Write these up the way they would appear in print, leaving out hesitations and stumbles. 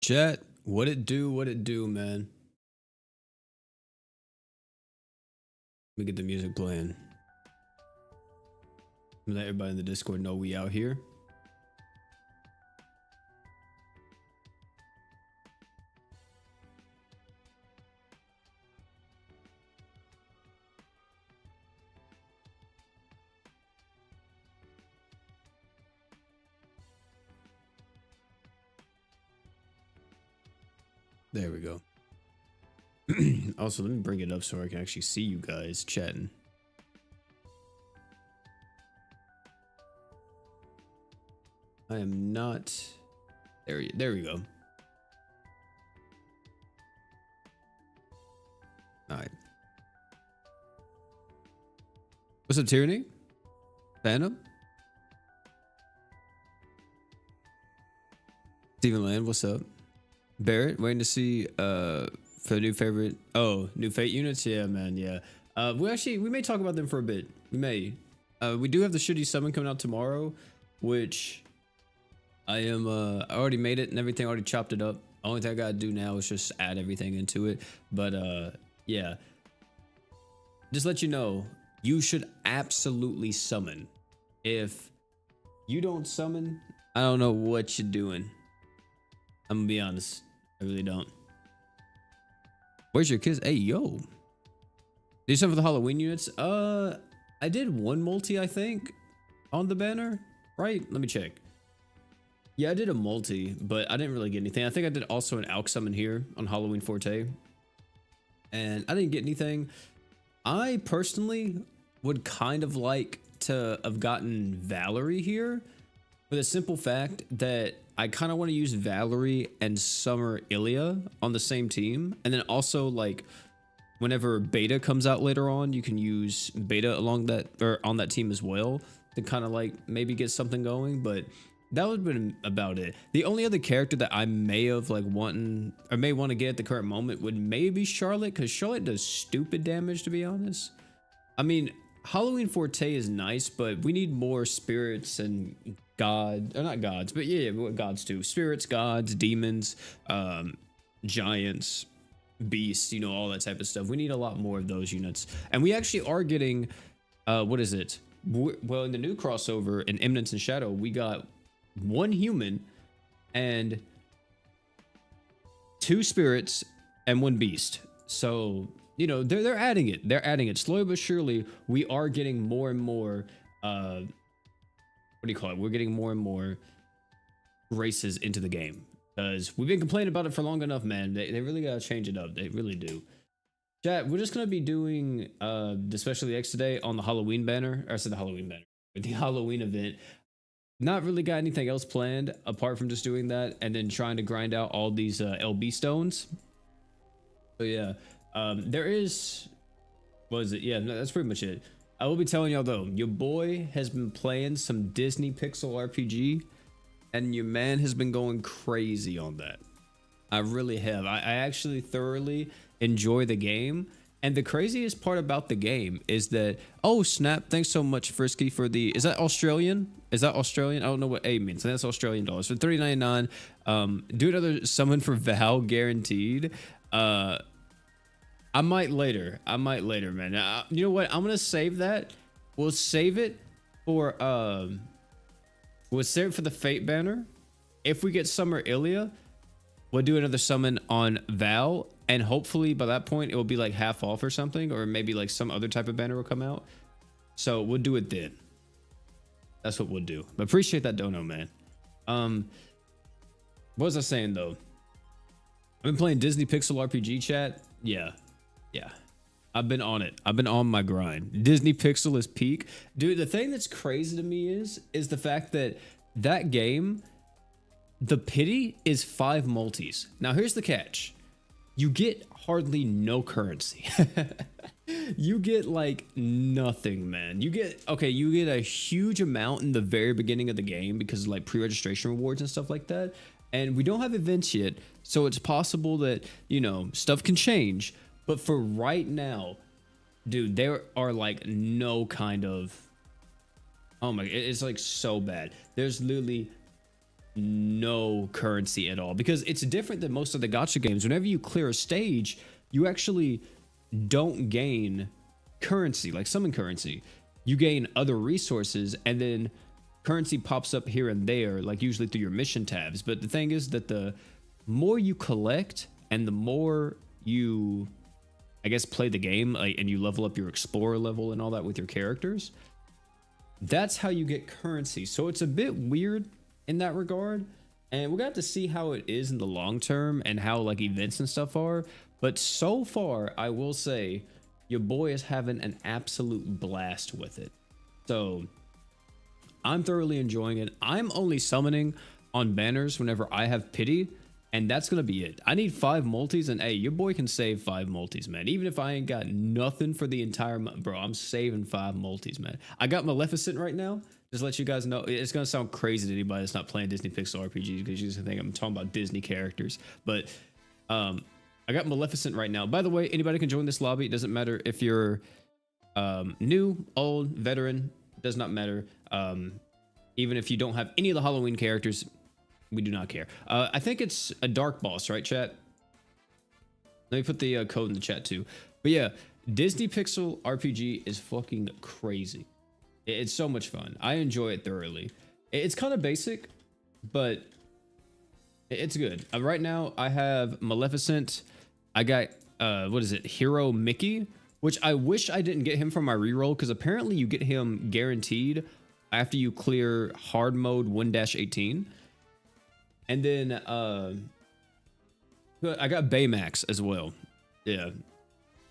Chat, what it do? What it do, man? Let me get the music playing. Let everybody in the Discord know we out here. There we go. Also, let me bring it up so I can actually see you guys chatting. I am not. There we go. All right. What's up, Tyranny? Phantom? Steven Land, what's up? Barrett, waiting to see for the new favorite. Oh, new Fate units? Yeah, man, yeah. We may talk about them for a bit. We may. We do have the shitty summon coming out tomorrow, which I am I already made it and everything, already chopped it up. Only thing I gotta do now is just add everything into it. But yeah. Just let you know, you should absolutely summon. If you don't summon, I don't know what you're doing. I'm gonna be honest. I really don't. Where's your kids? Hey, yo. Did you something for the Halloween units? I did one multi, I think, on the banner, right? Let me check. Yeah, I did a multi, but I didn't really get anything. I think I did also an Alk summon here on Halloween Forte, and I didn't get anything. I personally would kind of like to have gotten Valerie here, for the simple fact that I kind of want to use Valerie and Summer Ilya on the same team. And then also, like, whenever Beta comes out later on, you can use Beta along that, or on that team as well, to kind of like maybe get something going. But that would have been about it. The only other character that I may have like may want to get at the current moment would maybe Charlotte, because Charlotte does stupid damage, to be honest. I mean, Halloween Forte is nice, but we need more spirits and not gods, but yeah, what gods too. Spirits, gods, demons, giants, beasts, you know, all that type of stuff. We need a lot more of those units. And we actually are getting, what is it? Well, in the new crossover in Eminence and Shadow, we got one human and 2 spirits and 1 beast. So, you know, they're adding it. They're adding it slowly but surely. We are getting more and more, what do you call it? We're getting more and more races into the game, because we've been complaining about it for long enough, man. They really gotta change it up. They really do. Chat, we're just gonna be doing the Special X today on the Halloween banner. Or I said the Halloween banner, but the Halloween event. Not really got anything else planned apart from just doing that and then trying to grind out all these LB stones. So yeah, there is, what is it? Yeah, no, that's pretty much it. I will be telling y'all though, your boy has been playing some Disney Pixel RPG, and your man has been going crazy on that. I really have. I actually thoroughly enjoy the game. And the craziest part about the game is that, oh snap, thanks so much Frisky for the, is that Australian? Is that Australian? I don't know what A means. That's Australian dollars. For $30.99, do another summon for Val guaranteed. I might later, man. You know what? I'm gonna save that. We'll save it for the Fate banner. If we get Summer Ilya, we'll do another summon on Val, and hopefully by that point it will be like half off or something, or maybe like some other type of banner will come out. So we'll do it then. That's what we'll do. But appreciate that dono, man. What was I saying though? I've been playing Disney Pixel RPG, chat. Yeah. I've been on it. I've been on my grind. Disney Pixel is peak. Dude, the thing that's crazy to me is the fact that that game, the pity is 5 multis. Now here's the catch. You get hardly no currency. You get like nothing, man. You get a huge amount in the very beginning of the game because of like pre-registration rewards and stuff like that. And we don't have events yet, so it's possible that, you know, stuff can change. But for right now, dude, there are like no kind of, oh my, it's like so bad. There's literally no currency at all, because it's different than most of the gacha games. Whenever you clear a stage, you actually don't gain currency, like summon currency. You gain other resources, and then currency pops up here and there, like usually through your mission tabs. But the thing is that the more you collect and the more you, I guess, play the game, like, and you level up your explorer level and all that with your characters, that's how you get currency. So it's a bit weird in that regard, and we're gonna have to see how it is in the long term and how like events and stuff are. But so far, I will say your boy is having an absolute blast with it. So I'm thoroughly enjoying it. I'm only summoning on banners whenever I have pity, and that's gonna be it. I need 5 multis, and hey, your boy can save 5 multis, man. Even if I ain't got nothing for the entire month, bro, I'm saving 5 multis, man. I got Maleficent right now. Just to let you guys know, it's gonna sound crazy to anybody that's not playing Disney Pixel RPGs, because you just think I'm talking about Disney characters. But I got Maleficent right now. By the way, anybody can join this lobby. It doesn't matter if you're new, old, veteran. Does not matter. Even if you don't have any of the Halloween characters, we do not care. I think it's a dark boss, right, chat? Let me put the code in the chat too. But yeah, Disney Pixel RPG is fucking crazy. It's so much fun. I enjoy it thoroughly. It's kind of basic, but it's good. Right now, I have Maleficent. I got, what is it? Hero Mickey, which I wish I didn't get him from my reroll, because apparently you get him guaranteed after you clear hard mode 1-18. And then I got Baymax as well. Yeah.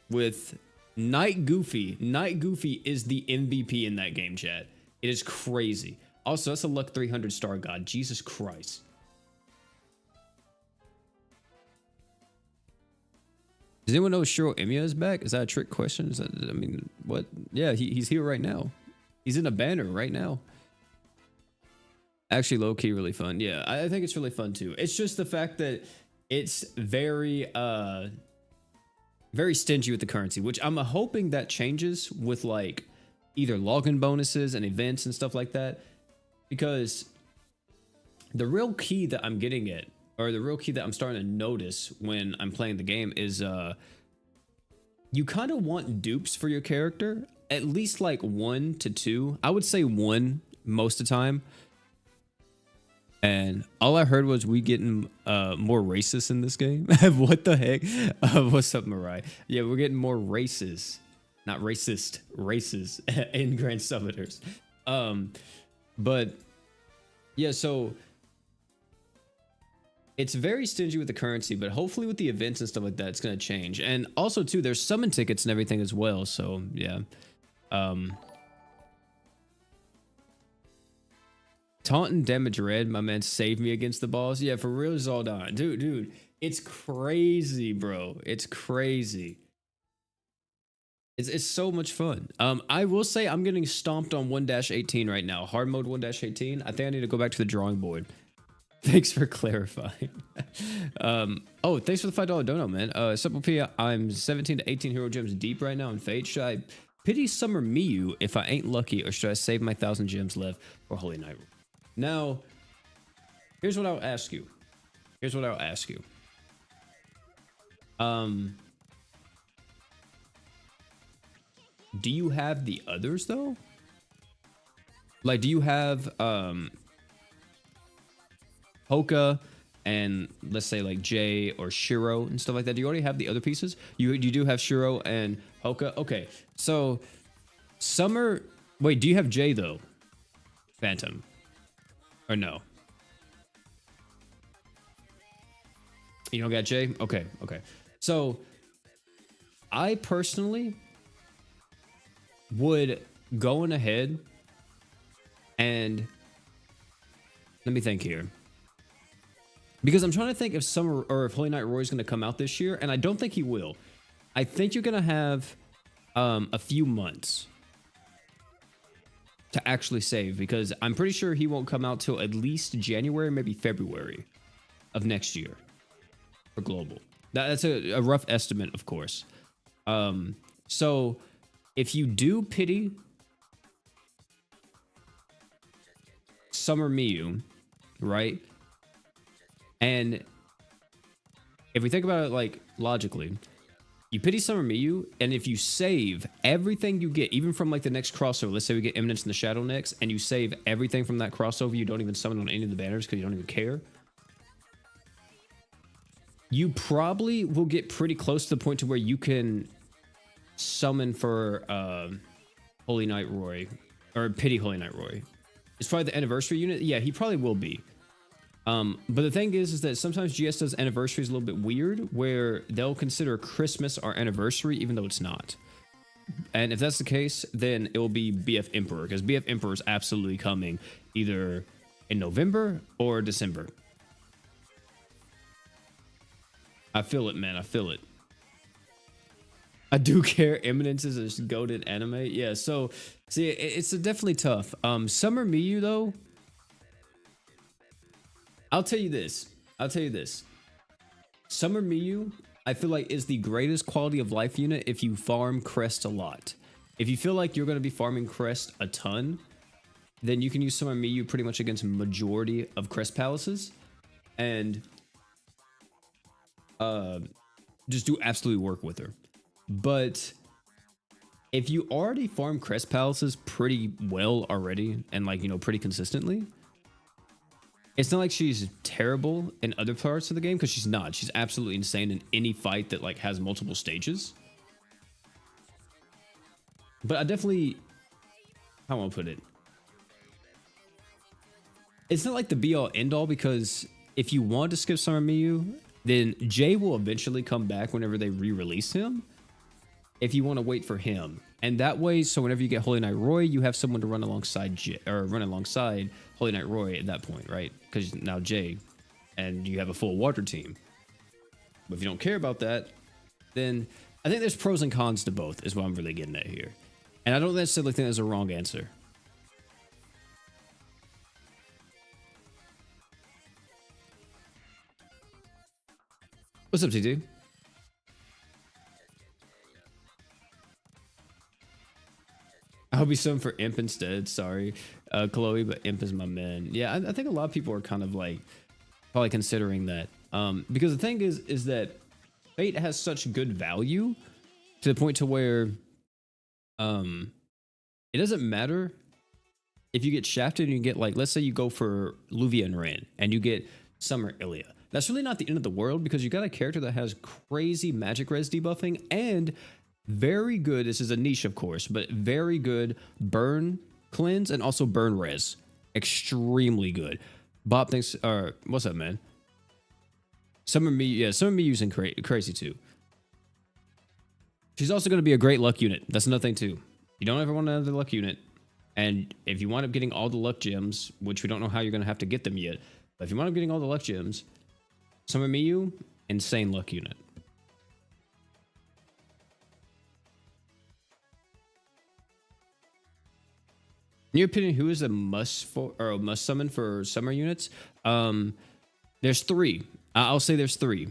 With Night Goofy. Night Goofy is the MVP in that game, chat. It is crazy. Also, that's a luck 300 star god. Jesus Christ. Does anyone know Shiro Emiya is back? Is that a trick question? Is that, I mean, what? Yeah, he's here right now. He's in a banner right now. Actually, low-key really fun. Yeah, I think it's really fun too. It's just the fact that it's very very stingy with the currency, which I'm hoping that changes with like either login bonuses and events and stuff like that. Because the real key that I'm getting at, or the real key that I'm starting to notice when I'm playing the game, is you kind of want dupes for your character, at least like 1 to 2. I would say 1 most of the time. And all I heard was we getting more racist in this game. What the heck? What's up, Mariah? Yeah, we're getting more races, not racist, races in Grand Summoners. But yeah, so it's very stingy with the currency, but hopefully with the events and stuff like that, it's gonna change. And also too, there's summon tickets and everything as well. So yeah. Taunt and damage red, my man saved me against the boss. Yeah, for real, Zaldon. Dude, it's crazy, bro. It's crazy. It's so much fun. I will say I'm getting stomped on 1-18 right now. Hard mode 1-18. I think I need to go back to the drawing board. Thanks for clarifying. Oh, thanks for the $5 dono, man. Simple P, I'm 17 to 18 hero gems deep right now in Fate. Should I pity Summer Miyu if I ain't lucky, or should I save my 1,000 gems left for Holy Night? Now, here's what I'll ask you. Do you have the others though? Like, do you have Hoka and let's say like Jay or Shiro and stuff like that? Do you already have the other pieces? You do have Shiro and Hoka. Okay, so Summer. Wait, do you have Jay though? Phantom. Or no? You don't got Jay? Okay. So I personally would go on ahead and let me think here, because I'm trying to think if Summer or if Holy Knight Roy is going to come out this year, and I don't think he will. I think you're going to have a few months to actually save, because I'm pretty sure he won't come out till at least January, maybe February of next year for global. That's a rough estimate, of course. So if you do pity Summer Miyu, right, And if we think about it like logically, you pity Summer Miyu, and if you save everything you get, even from like the next crossover, let's say we get Eminence in the Shadow next, and you save everything from that crossover, you don't even summon on any of the banners because you don't even care. You probably will get pretty close to the point to where you can summon for Holy Knight Roy, or pity Holy Knight Roy. It's probably the anniversary unit. Yeah, he probably will be. But the thing is that sometimes GS does anniversaries a little bit weird, where they'll consider Christmas our anniversary, even though it's not. And if that's the case, then it will be BF Emperor, because BF Emperor is absolutely coming either in November or December. I feel it, man. I feel it. I do care. Eminence is a goated anime. Yeah, so see, it's definitely tough. Summer Miyu though, I'll tell you this. Summer Miyu, I feel like, is the greatest quality of life unit if you farm Crest a lot. If you feel like you're going to be farming Crest a ton, then you can use Summer Miyu pretty much against majority of Crest palaces, and just do absolutely work with her. But if you already farm Crest palaces pretty well already, and like, you know, pretty consistently, it's not like she's terrible in other parts of the game, because she's not. She's absolutely insane in any fight that like has multiple stages. But I definitely, how do I put it? It's not like the be all end all, because if you want to skip Summer Miyu, then Jay will eventually come back whenever they re-release him, if you want to wait for him. And that way, so whenever you get Holy Knight Roy, you have someone to run alongside Holy Knight Roy at that point, right? Because now Jay, and you have a full water team. But if you don't care about that, then I think there's pros and cons to both, is what I'm really getting at here. And I don't necessarily think there's a wrong answer. What's up, TT? I hope he's something for Imp instead. Sorry, Chloe, but Imp is my man. Yeah, I think a lot of people are kind of like probably considering that. Because the thing is that Fate has such good value to the point to where it doesn't matter if you get shafted and you get, like, let's say you go for Luvia and Ren and you get Summer Ilya. That's really not the end of the world, because you got a character that has crazy magic res debuffing and very good, this is a niche of course, but very good burn cleanse and also burn res. Extremely good. Bob thinks, what's up, man? Summer Miyu's crazy too. She's also going to be a great luck unit. That's another thing too. You don't ever want another luck unit. And if you wind up getting all the luck gems, which we don't know how you're going to have to get them yet, but if you wind up getting all the luck gems, Summer Miyu, insane luck unit. In your opinion, who is a must summon for summer units? There's three. I'll say there's three.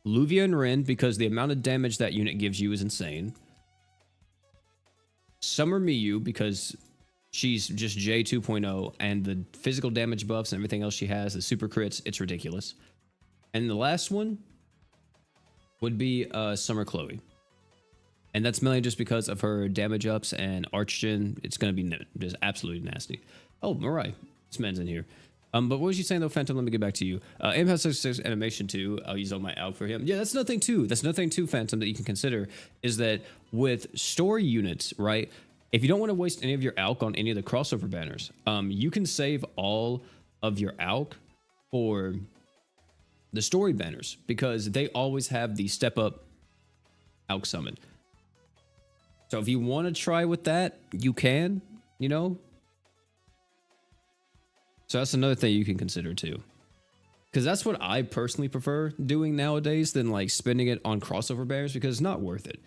Luvia and Ren, because the amount of damage that unit gives you is insane. Summer Miyu, because she's just J 2.0, and the physical damage buffs and everything else she has, the super crits, it's ridiculous. And the last one would be Summer Chloe. And that's mainly just because of her damage ups and Archgen. It's going to be just absolutely nasty. Oh, Mirai. This man's in here. But what was you saying though, Phantom? Let me get back to you. Aim has 66 animation too. I'll use all my alk for him. Yeah, that's nothing too. That's nothing too, Phantom, that you can consider, is that with story units, right? If you don't want to waste any of your alk on any of the crossover banners, you can save all of your alk for the story banners, because they always have the step up alk summon. So if you want to try with that, you can, you know. So that's another thing you can consider too. Because that's what I personally prefer doing nowadays than like spending it on crossover banners, because it's not worth it.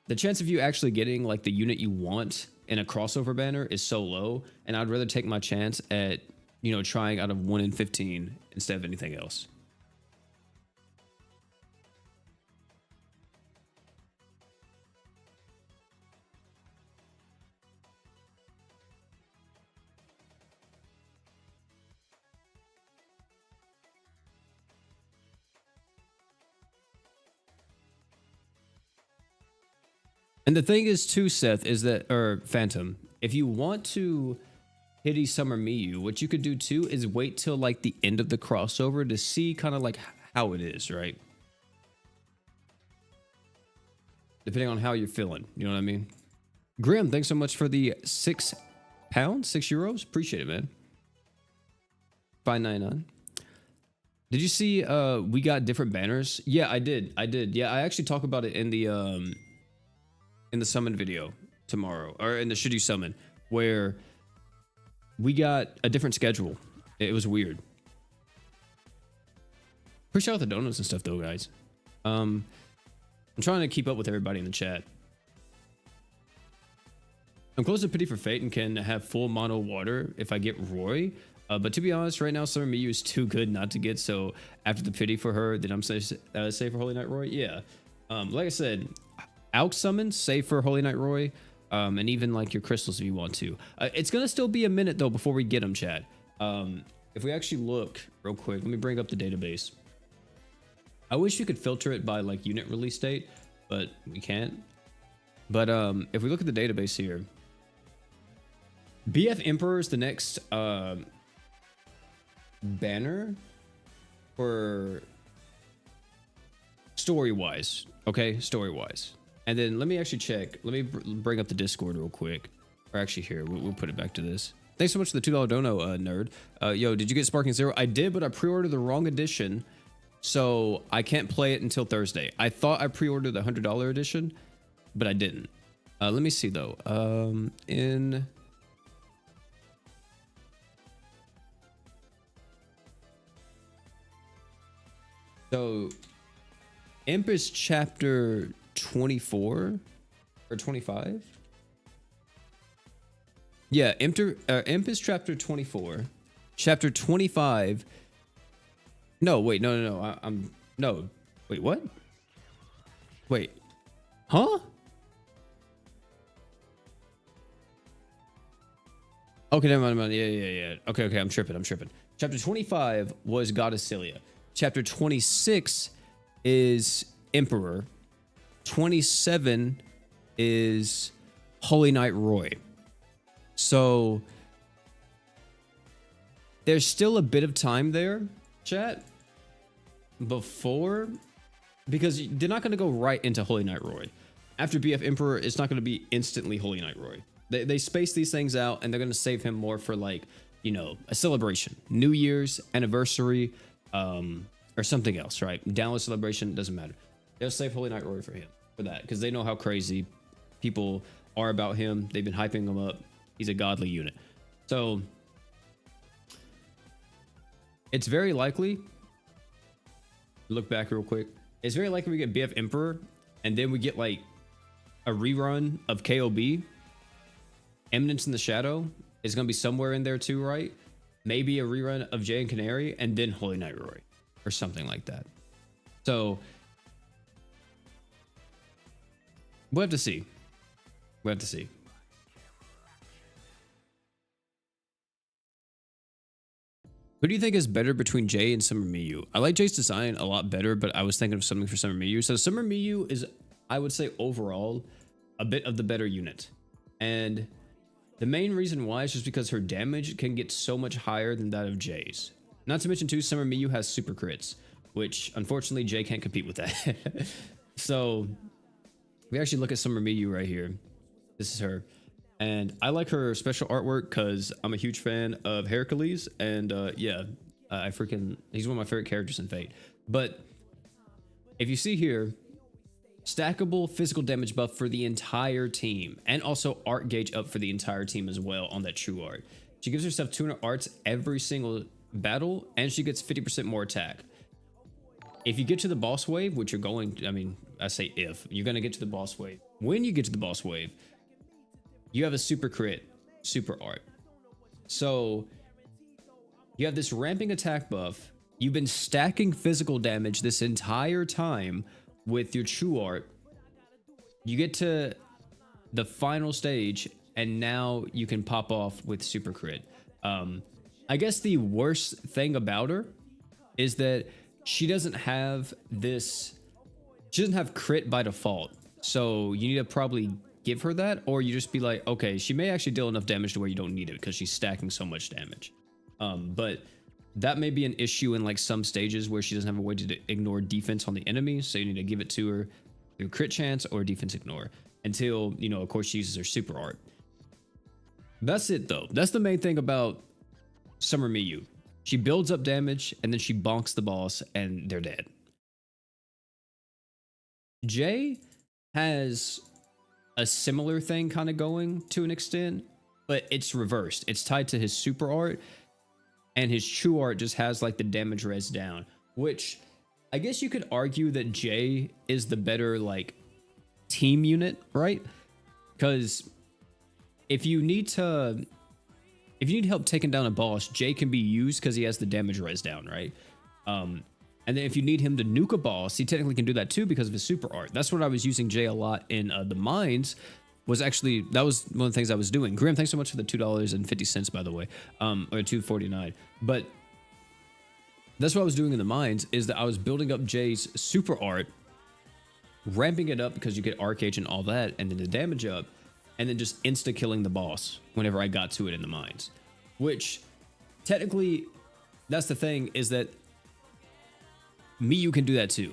The chance of you actually getting like the unit you want in a crossover banner is so low, and I'd rather take my chance at, you know, trying out of 1 in 15 instead of anything else. And the thing is too, Seth, is that, or Phantom, if you want to Hitty Summer Miyu, what you could do too is wait till like the end of the crossover to see kind of like how it is, right? Depending on how you're feeling, you know what I mean? Grim, thanks so much for the £6, €6. Appreciate it, man. 5.99. Did you see we got different banners? Yeah, I did. Yeah, I actually talk about it in the summon video tomorrow, or in the should you summon, where we got a different schedule. It was weird. Appreciate all the donuts and stuff though, guys. I'm trying to keep up with everybody in the chat. I'm close to pity for fate and can have full mono water if I get Roy. But to be honest, right now, Summer Miyu is too good not to get. So after the pity for her, then I'm safe for Holy Knight Roy. Yeah. Like I said, Alk summons, save for Holy Knight Roy. And even like your crystals if you want to. It's going to still be a minute though before we get them, Chad. If we actually look real quick, let me bring up the database. I wish you could filter it by like unit release date, but we can't. But if we look at the database here, BF Emperor is the next banner for story-wise. Okay, story-wise. And then let me actually check. Let me bring up the Discord real quick. Or actually here, we'll put it back to this. Thanks so much for the $2 dono, nerd. Yo, did you get Sparking Zero? I did, but I pre-ordered the wrong edition. So I can't play it until Thursday. I thought I pre-ordered the $100 edition, but I didn't. Let me see though. So Imp is chapter 24 or 25. Yeah, Imp is chapter 24. Chapter 25. No, wait, no. No. Wait, what? Wait. Huh? Okay, never mind. Yeah. Okay, I'm tripping. Chapter 25 was Goddess Cilia. Chapter 26 is Emperor. 27 is Holy Knight Roy. So there's still a bit of time there, chat, before, because they're not going to go right into Holy Knight Roy. After BF Emperor, it's not going to be instantly Holy Knight Roy. They space these things out, and they're going to save him more for, like, you know, a celebration, New Year's anniversary, or something else, right? Download celebration, doesn't matter. They'll save Holy Knight Roy for him, for that, because they know how crazy people are about him. They've been hyping him up. He's a godly unit. So it's very likely, look back real quick, it's very likely we get BF Emperor, and then we get like a rerun of KOB. Eminence in the Shadow is going to be somewhere in there too, right? Maybe a rerun of Jay and Canary, and then Holy Knight Roy, or something like that. So we'll have to see. Who do you think is better between Jay and Summer Miyu? I like Jay's design a lot better, but I was thinking of something for Summer Miyu. So Summer Miyu is, I would say overall, a bit of the better unit. And the main reason why is just because her damage can get so much higher than that of Jay's. Not to mention too, Summer Miyu has super crits, which unfortunately Jay can't compete with that. So we actually look at Summer Miyu right here. This is her. And I like her special artwork because I'm a huge fan of Hercules. And yeah, he's one of my favorite characters in Fate. But if you see here, stackable physical damage buff for the entire team, and also art gauge up for the entire team as well on that true art. She gives herself 200 arts every single battle, and she gets 50% more attack. If you get to the boss wave, which you're going, I mean, I say if, you're going to get to the boss wave. When you get to the boss wave, you have a super crit, super art. So you have this ramping attack buff. You've been stacking physical damage this entire time with your true art. You get to the final stage, and now you can pop off with super crit. I guess the worst thing about her is that she doesn't have crit by default. So you need to probably give her that, or you just be like, okay, she may actually deal enough damage to where you don't need it because she's stacking so much damage. But that may be an issue in like some stages where she doesn't have a way to ignore defense on the enemy. So you need to give it to her through crit chance or defense ignore until, you know, of course, she uses her super art. That's it though. That's the main thing about Summer Miyu. She builds up damage and then she bonks the boss and they're dead. Jay has a similar thing kind of going to an extent, but it's reversed. It's tied to his super art, and his true art just has like the damage res down, which I guess you could argue that Jay is the better like team unit, right? Because if you need help taking down a boss, Jay can be used because he has the damage res down, right? And then if you need him to nuke a boss, he technically can do that too because of his super art. That's what I was using Jay a lot in the mines. That was one of the things I was doing. Grim, thanks so much for the $2.50, by the way, or $2.49. But that's what I was doing in the mines, is that I was building up Jay's super art, ramping it up because you get Arcage and all that, and then the damage up, and then just insta killing the boss whenever I got to it in the mines. Which technically, that's the thing, is that Miyu can do that too.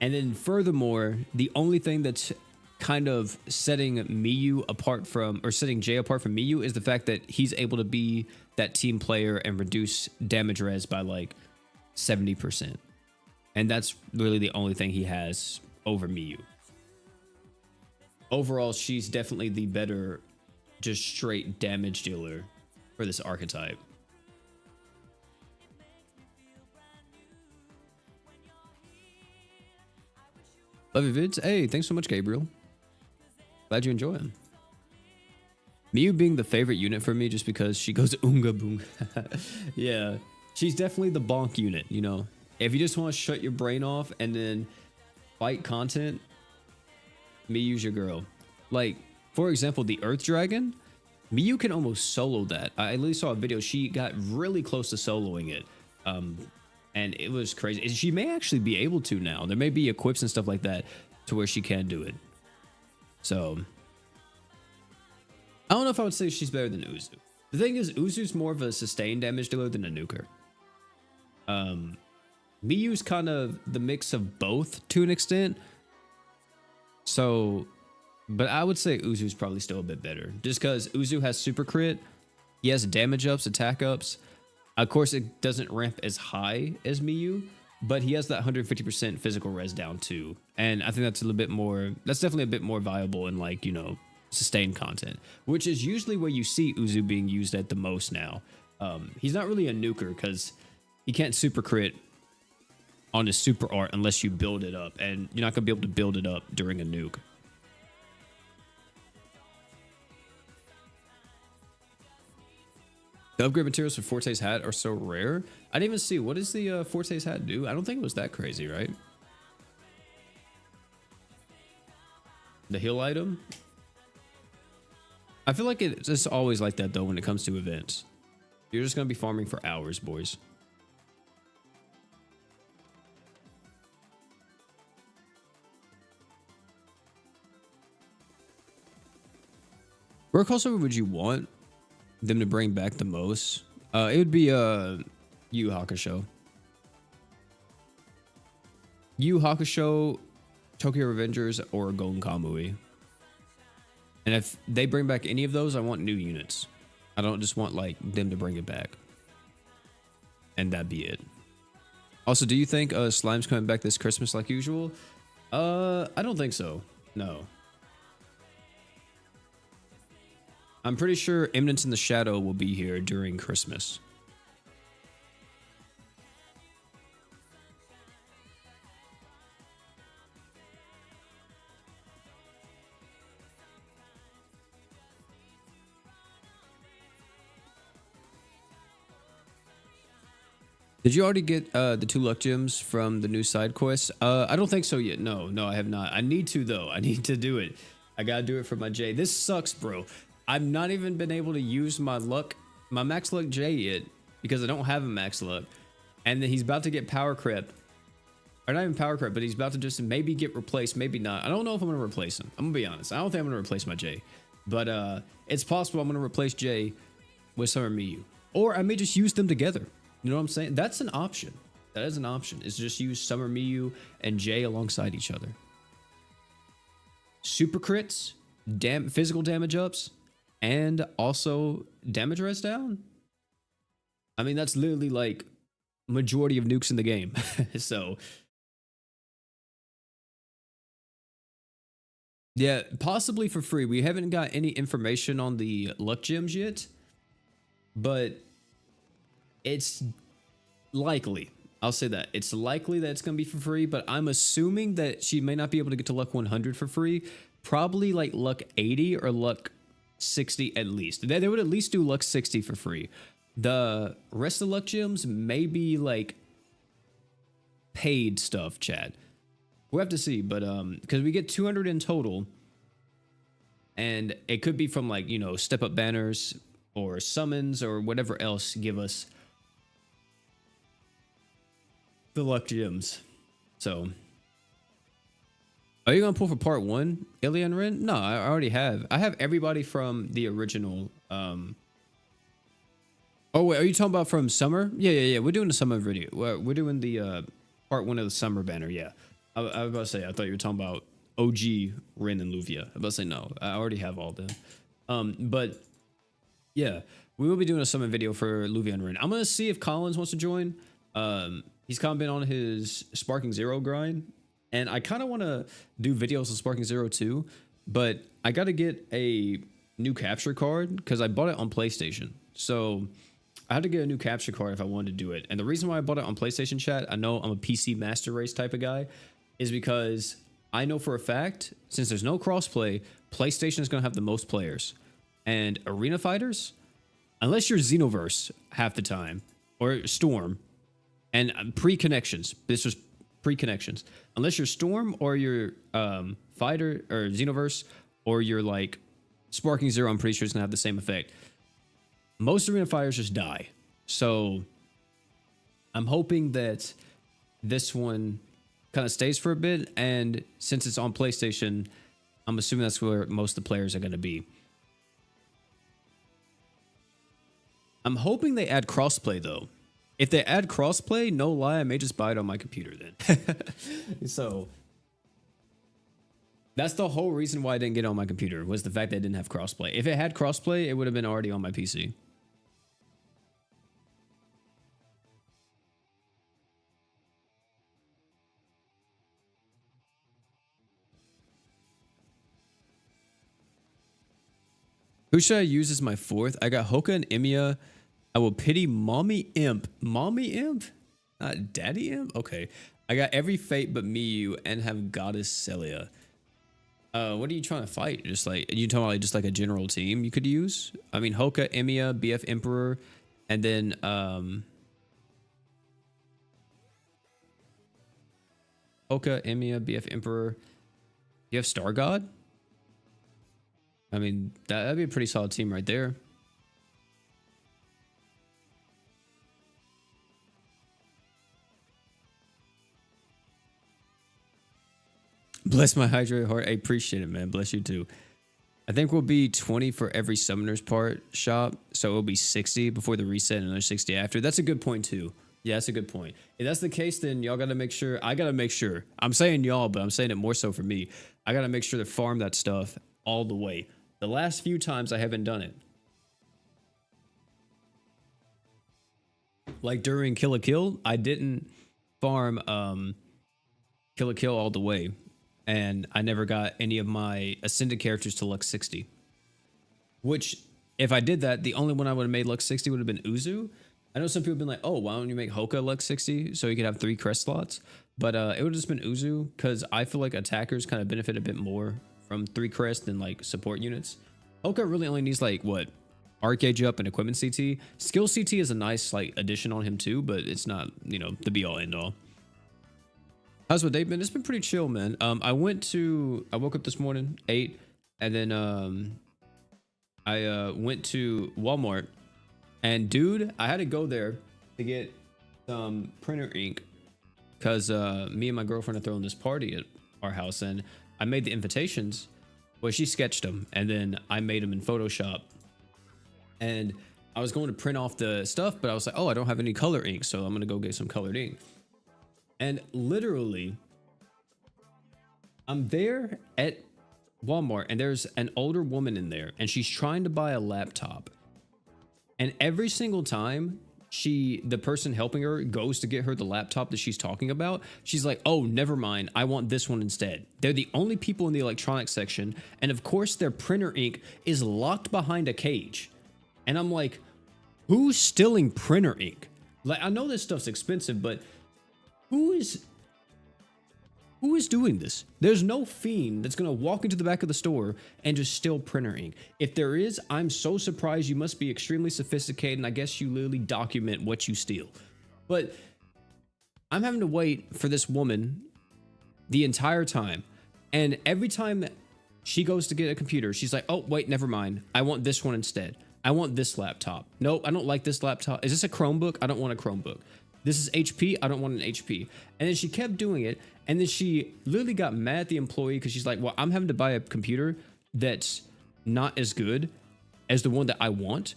And then furthermore, the only thing that's kind of setting Miyu apart from, or setting Jay apart from Miyu, is the fact that he's able to be that team player and reduce damage res by like 70%. And that's really the only thing he has over Miyu. Overall, she's definitely the better, just straight damage dealer for this archetype. Love your vids. Hey, thanks so much, Gabriel. Glad you enjoy them. Miyu being the favorite unit for me just because she goes oonga boonga. Yeah, she's definitely the bonk unit, you know. If you just want to shut your brain off and then fight content, Miyu's your girl. Like, for example, the Earth Dragon, Miyu can almost solo that. I at least saw a video. She got really close to soloing it. And it was crazy. She may actually be able to now. There may be equips and stuff like that to where she can do it. So, I don't know if I would say she's better than Uzu. The thing is, Uzu's more of a sustained damage dealer than a nuker. Miyu's kind of the mix of both to an extent. So, but I would say Uzu's probably still a bit better. Just because Uzu has super crit. He has damage ups, attack ups. Of course, it doesn't ramp as high as Miyu, but he has that 150% physical res down too. And I think that's a little bit more, that's definitely a bit more viable in like, you know, sustained content, which is usually where you see Uzu being used at the most now. He's not really a nuker because he can't super crit on his super art unless you build it up, and you're not going to be able to build it up during a nuke. The upgrade materials for Forte's hat are so rare. I didn't even see, what does the Forte's hat do? I don't think it was that crazy, right? The heal item? I feel like it's just always like that though when it comes to events. You're just going to be farming for hours, boys. What crossover would you want them to bring back the most? It would be Yu Hakusho. Yu Hakusho, Tokyo Revengers, or Golden Kamui. And if they bring back any of those, I want new units. I don't just want like them to bring it back. And that'd be it. Also, do you think Slime's coming back this Christmas like usual? I don't think so. No. I'm pretty sure Eminence in the Shadow will be here during Christmas. Did you already get the 2 luck gems from the new side quest? I don't think so yet. No, I have not. I need to though. I need to do it. I gotta do it for my J. This sucks, bro. I've not even been able to use my max luck J yet because I don't have a max luck. And then he's about to get power crept. or not even power corrupt, but he's about to just maybe get replaced, maybe not. I don't know if I'm gonna replace him. I'm gonna be honest. I don't think I'm gonna replace my Jay, but it's possible I'm gonna replace Jay with Summer Miyu, or I may just use them together. You know what I'm saying? That's an option. That is an option. Is just use Summer Miyu and Jay alongside each other. Super crits, physical damage ups, and also damage res down. I mean, that's literally like majority of nukes in the game. So yeah, possibly for free. We haven't got any information on the luck gems yet, but it's likely. I'll say that it's likely that it's going to be for free, but I'm assuming that she may not be able to get to luck 100 for free. Probably like luck 80 or luck 60 at least. They would at least do luck 60 for free. The rest of the luck gems may be like paid stuff, Chad. We'll have to see, but because we get 200 in total, and it could be from like, you know, step up banners or summons or whatever else give us the luck gems. So are you gonna pull for part 1, Alien Ren? No, I already have. I have everybody from the original. Oh wait, are you talking about from summer? Yeah. We're doing the summer video. We're doing the part 1 of the summer banner. Yeah, I was about to say, I thought you were talking about OG Ren and Luvia. I was about to say, no, I already have all of them. But yeah, we will be doing a summer video for Luvia and Ren. I'm gonna see if Collins wants to join. He's kind of been on his Sparking Zero grind, and I kind of want to do videos of Sparking Zero too, but I got to get a new capture card because I bought it on PlayStation. So I had to get a new capture card if I wanted to do it. And the reason why I bought it on PlayStation, chat, I know I'm a PC master race type of guy, is because I know for a fact, since there's no crossplay, PlayStation is going to have the most players. And arena fighters, unless you're Xenoverse half the time, or Storm, and pre-connections. This was pre-connections. Unless you're Storm or you're Fighter or Xenoverse or you're like Sparking Zero, I'm pretty sure it's gonna have the same effect. Most arena fighters just die. So I'm hoping that this one kind of stays for a bit. And since it's on PlayStation, I'm assuming that's where most of the players are gonna be. I'm hoping they add crossplay though. If they add crossplay, no lie, I may just buy it on my computer then. So that's the whole reason why I didn't get it on my computer, was the fact that it didn't have crossplay. If it had crossplay, it would have been already on my PC. Who should I use as my 4th? I got Hoka and Emiya. I will pity Mommy Imp. Mommy Imp? Not Daddy Imp? Okay. I got every fate but Miyu and have Goddess Celia. What are you trying to fight? Just like, you talking about like just like a general team you could use? I mean, Hoka, Emiya, BF Emperor, and then Hoka, Emiya, BF Emperor. You have Star God? I mean, that'd be a pretty solid team right there. Bless my hydrated heart. I appreciate it, man. Bless you too. I think we'll be 20 for every summoner's part shop. So it'll be 60 before the reset and another 60 after. That's a good point too. Yeah, that's a good point. If that's the case, then y'all got to make sure. I got to make sure. I'm saying y'all, but I'm saying it more so for me. I got to make sure to farm that stuff all the way. The last few times I haven't done it. Like during Kill a Kill, I didn't farm Kill a Kill all the way. And I never got any of my ascended characters to Lux 60. Which, if I did that, the only one I would have made Lux 60 would have been Uzu. I know some people have been like, oh, why don't you make Hoka Lux 60 so you could have 3 Crest slots? But it would have just been Uzu, because I feel like attackers kind of benefit a bit more from 3 Crest than like support units. Hoka really only needs like, what? Arc Gauge up and Equipment CT. Skill CT is a nice like addition on him too, but it's not, you know, the be all end all. How's my day been? It's been pretty chill, man. I woke up this morning, ate, and then I went to Walmart, and dude, I had to go there to get some printer ink because me and my girlfriend are throwing this party at our house, and I made the invitations. Well, she sketched them, and then I made them in Photoshop. And I was going to print off the stuff, but I was like, oh, I don't have any color ink, so I'm gonna go get some colored ink. And literally, I'm there at Walmart, and there's an older woman in there, and she's trying to buy a laptop. And every single time the person helping her goes to get her the laptop that she's talking about, she's like, oh, never mind, I want this one instead. They're the only people in the electronics section, and of course their printer ink is locked behind a cage. And I'm like, who's stealing printer ink? Like, I know this stuff's expensive, but who is doing this? There's no fiend that's gonna walk into the back of the store and just steal printer ink. If there is, I'm so surprised. You must be extremely sophisticated, and I guess you literally document what you steal. But I'm having to wait for this woman the entire time, and every time that she goes to get a computer, she's like, oh wait, never mind, I want this one instead. I want this laptop. Nope, I don't like this laptop. Is this a Chromebook? I don't want a Chromebook. This is HP. I don't want an HP. And then she kept doing it. And then she literally got mad at the employee because she's like, well, I'm having to buy a computer that's not as good as the one that I want,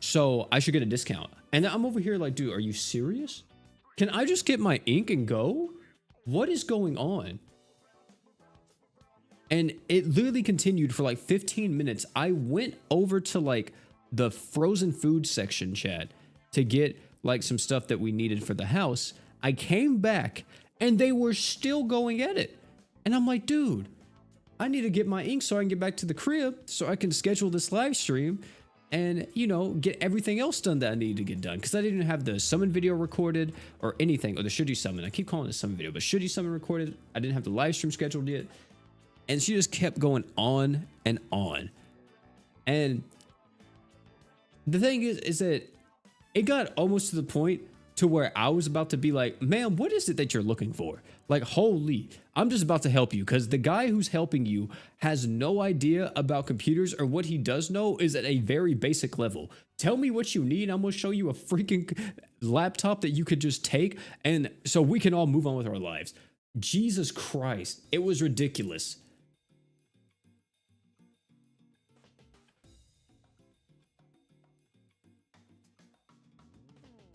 so I should get a discount. And I'm over here like, dude, are you serious? Can I just get my ink and go? What is going on? And it literally continued for like 15 minutes. I went over to like the frozen food section, chat, to get like some stuff that we needed for the house. I came back and they were still going at it. And I'm like, dude, I need to get my ink so I can get back to the crib so I can schedule this live stream and, you know, get everything else done that I need to get done. Because I didn't have the summon video recorded or anything, or the should you summon. I keep calling it summon video, but should you summon recorded. I didn't have the live stream scheduled yet. And she just kept going on and on. And the thing is that it got almost to the point to where I was about to be like, ma'am, what is it that you're looking for? Like, holy, I'm just about to help you, because the guy who's helping you has no idea about computers, or what he does know is at a very basic level. Tell me what you need. I'm going to show you a freaking laptop that you could just take, and so we can all move on with our lives. Jesus Christ. It was ridiculous.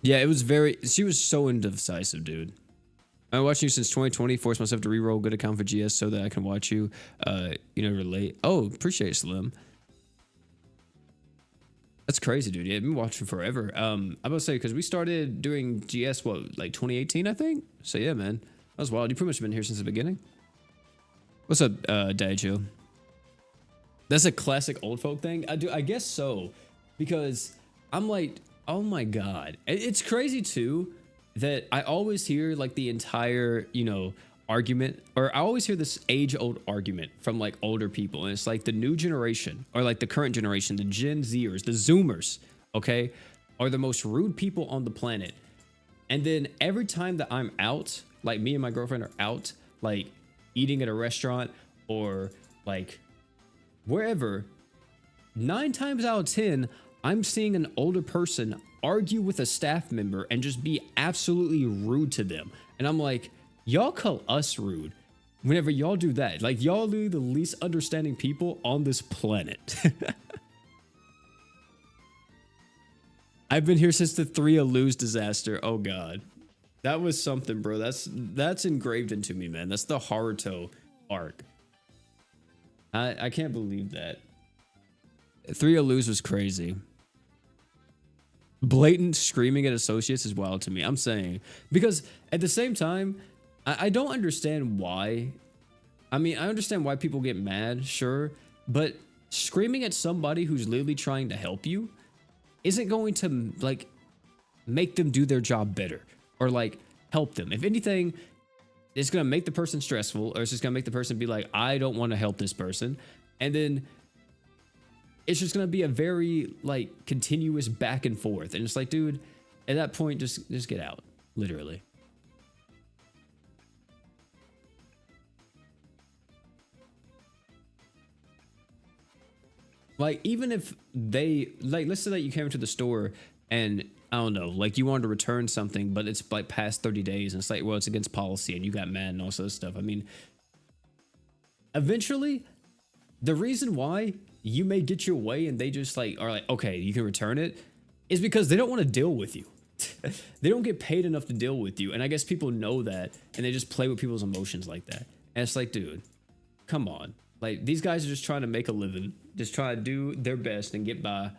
Yeah, it was she was so indecisive, dude. I've been watching you since 2020, forced myself to reroll good account for GS so that I can watch you, relate. Oh, appreciate it, Slim. That's crazy, dude. Yeah, I've been watching forever. I'm about to say, because we started doing GS, what, like 2018, I think? So yeah, man, that was wild. You pretty much been here since the beginning. What's up, Daiju? That's a classic old folk thing. I guess so, because I'm like, oh my God. It's crazy too that I always hear like the entire, argument, or I always hear this age-old argument from like older people, and it's like the new generation, or like the current generation, the Gen Zers, the Zoomers, okay, are the most rude people on the planet. And then every time that I'm out, like me and my girlfriend are out, like eating at a restaurant or like wherever, 9 times out of 10, I'm seeing an older person argue with a staff member and just be absolutely rude to them. And I'm like, y'all call us rude whenever y'all do that. Like, y'all are the least understanding people on this planet. I've been here since the 3 Alus disaster. Oh God. That was something, bro. That's engraved into me, man. That's the Haruto arc. I can't believe that. 3 Alus was crazy. Blatant screaming at associates is wild to me. I'm saying, because at the same time, I don't understand why. I mean, I understand why people get mad, sure, but screaming at somebody who's literally trying to help you isn't going to like make them do their job better or like help them. If anything, it's going to make the person stressful, or it's just going to make the person be like, I don't want to help this person. And then it's just going to be a very like continuous back and forth. And it's like, dude, at that point, just get out, literally. Like, even if they, like, let's say that you came into the store and I don't know, like you wanted to return something, but it's like past 30 days, and it's like, well, it's against policy, and you got mad and all sorts of stuff. I mean, eventually, the reason why you may get your way and they just like are like, okay, you can return it, is because they don't want to deal with you. They don't get paid enough to deal with you, and I guess people know that, and they just play with people's emotions like that. And it's like, dude, come on. Like, these guys are just trying to make a living, just trying to do their best and get by.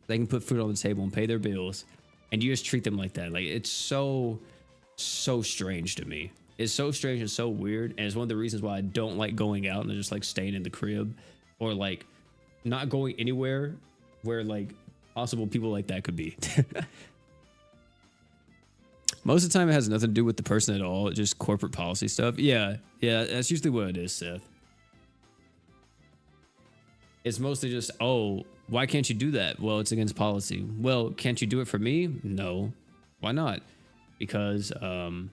They can put food on the table and pay their bills, and you just treat them like that. Like, it's so strange to me. It's so strange and so weird, and it's one of the reasons why I don't like going out and just like staying in the crib, or like not going anywhere where like possible people like that could be. Most of the time it has nothing to do with the person at all, just corporate policy stuff. Yeah, that's usually what it is, Seth. It's mostly just, oh, why can't you do that? Well, it's against policy. Well, can't you do it for me? No. Why not? Because I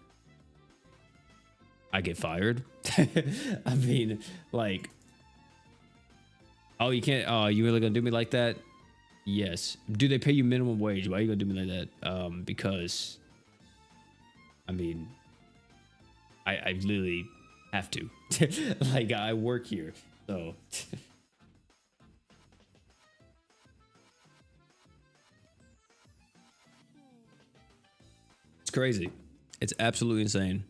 get fired. I mean, like, oh, you can't, oh, you really gonna do me like that? Yes. Do they pay you minimum wage? Why are you gonna do me like that? Because, I mean, I literally have to. Like, I work here, so. It's crazy. It's absolutely insane.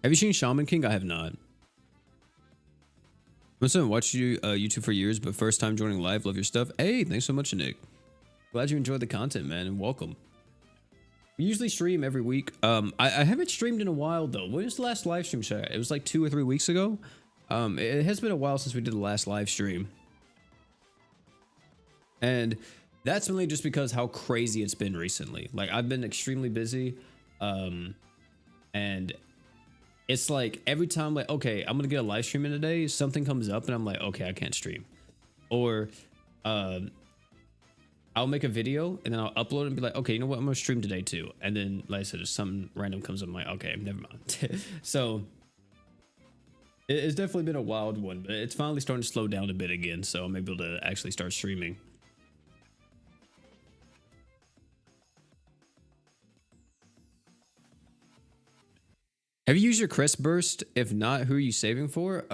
Have you seen Shaman King? I have not. I've watched you YouTube for years, but first time joining live. Love your stuff. Hey, thanks so much, Nick. Glad you enjoyed the content, man, and welcome. We usually stream every week. I haven't streamed in a while though. When was the last live stream? Sorry, it was like 2 or 3 weeks ago. It has been a while since we did the last live stream, and that's mainly just because how crazy it's been recently. Like, I've been extremely busy, and it's like every time, like, okay, I'm gonna get a live stream in a day, something comes up and I'm like, okay, I can't stream. Or I'll make a video and then I'll upload it and be like, okay, you know what, I'm gonna stream today too. And then, like I said, if something random comes up, I'm like, okay, never mind. So it's definitely been a wild one, but it's finally starting to slow down a bit again, so I'm able to actually start streaming. Have you used your Crest burst? If not, who are you saving for?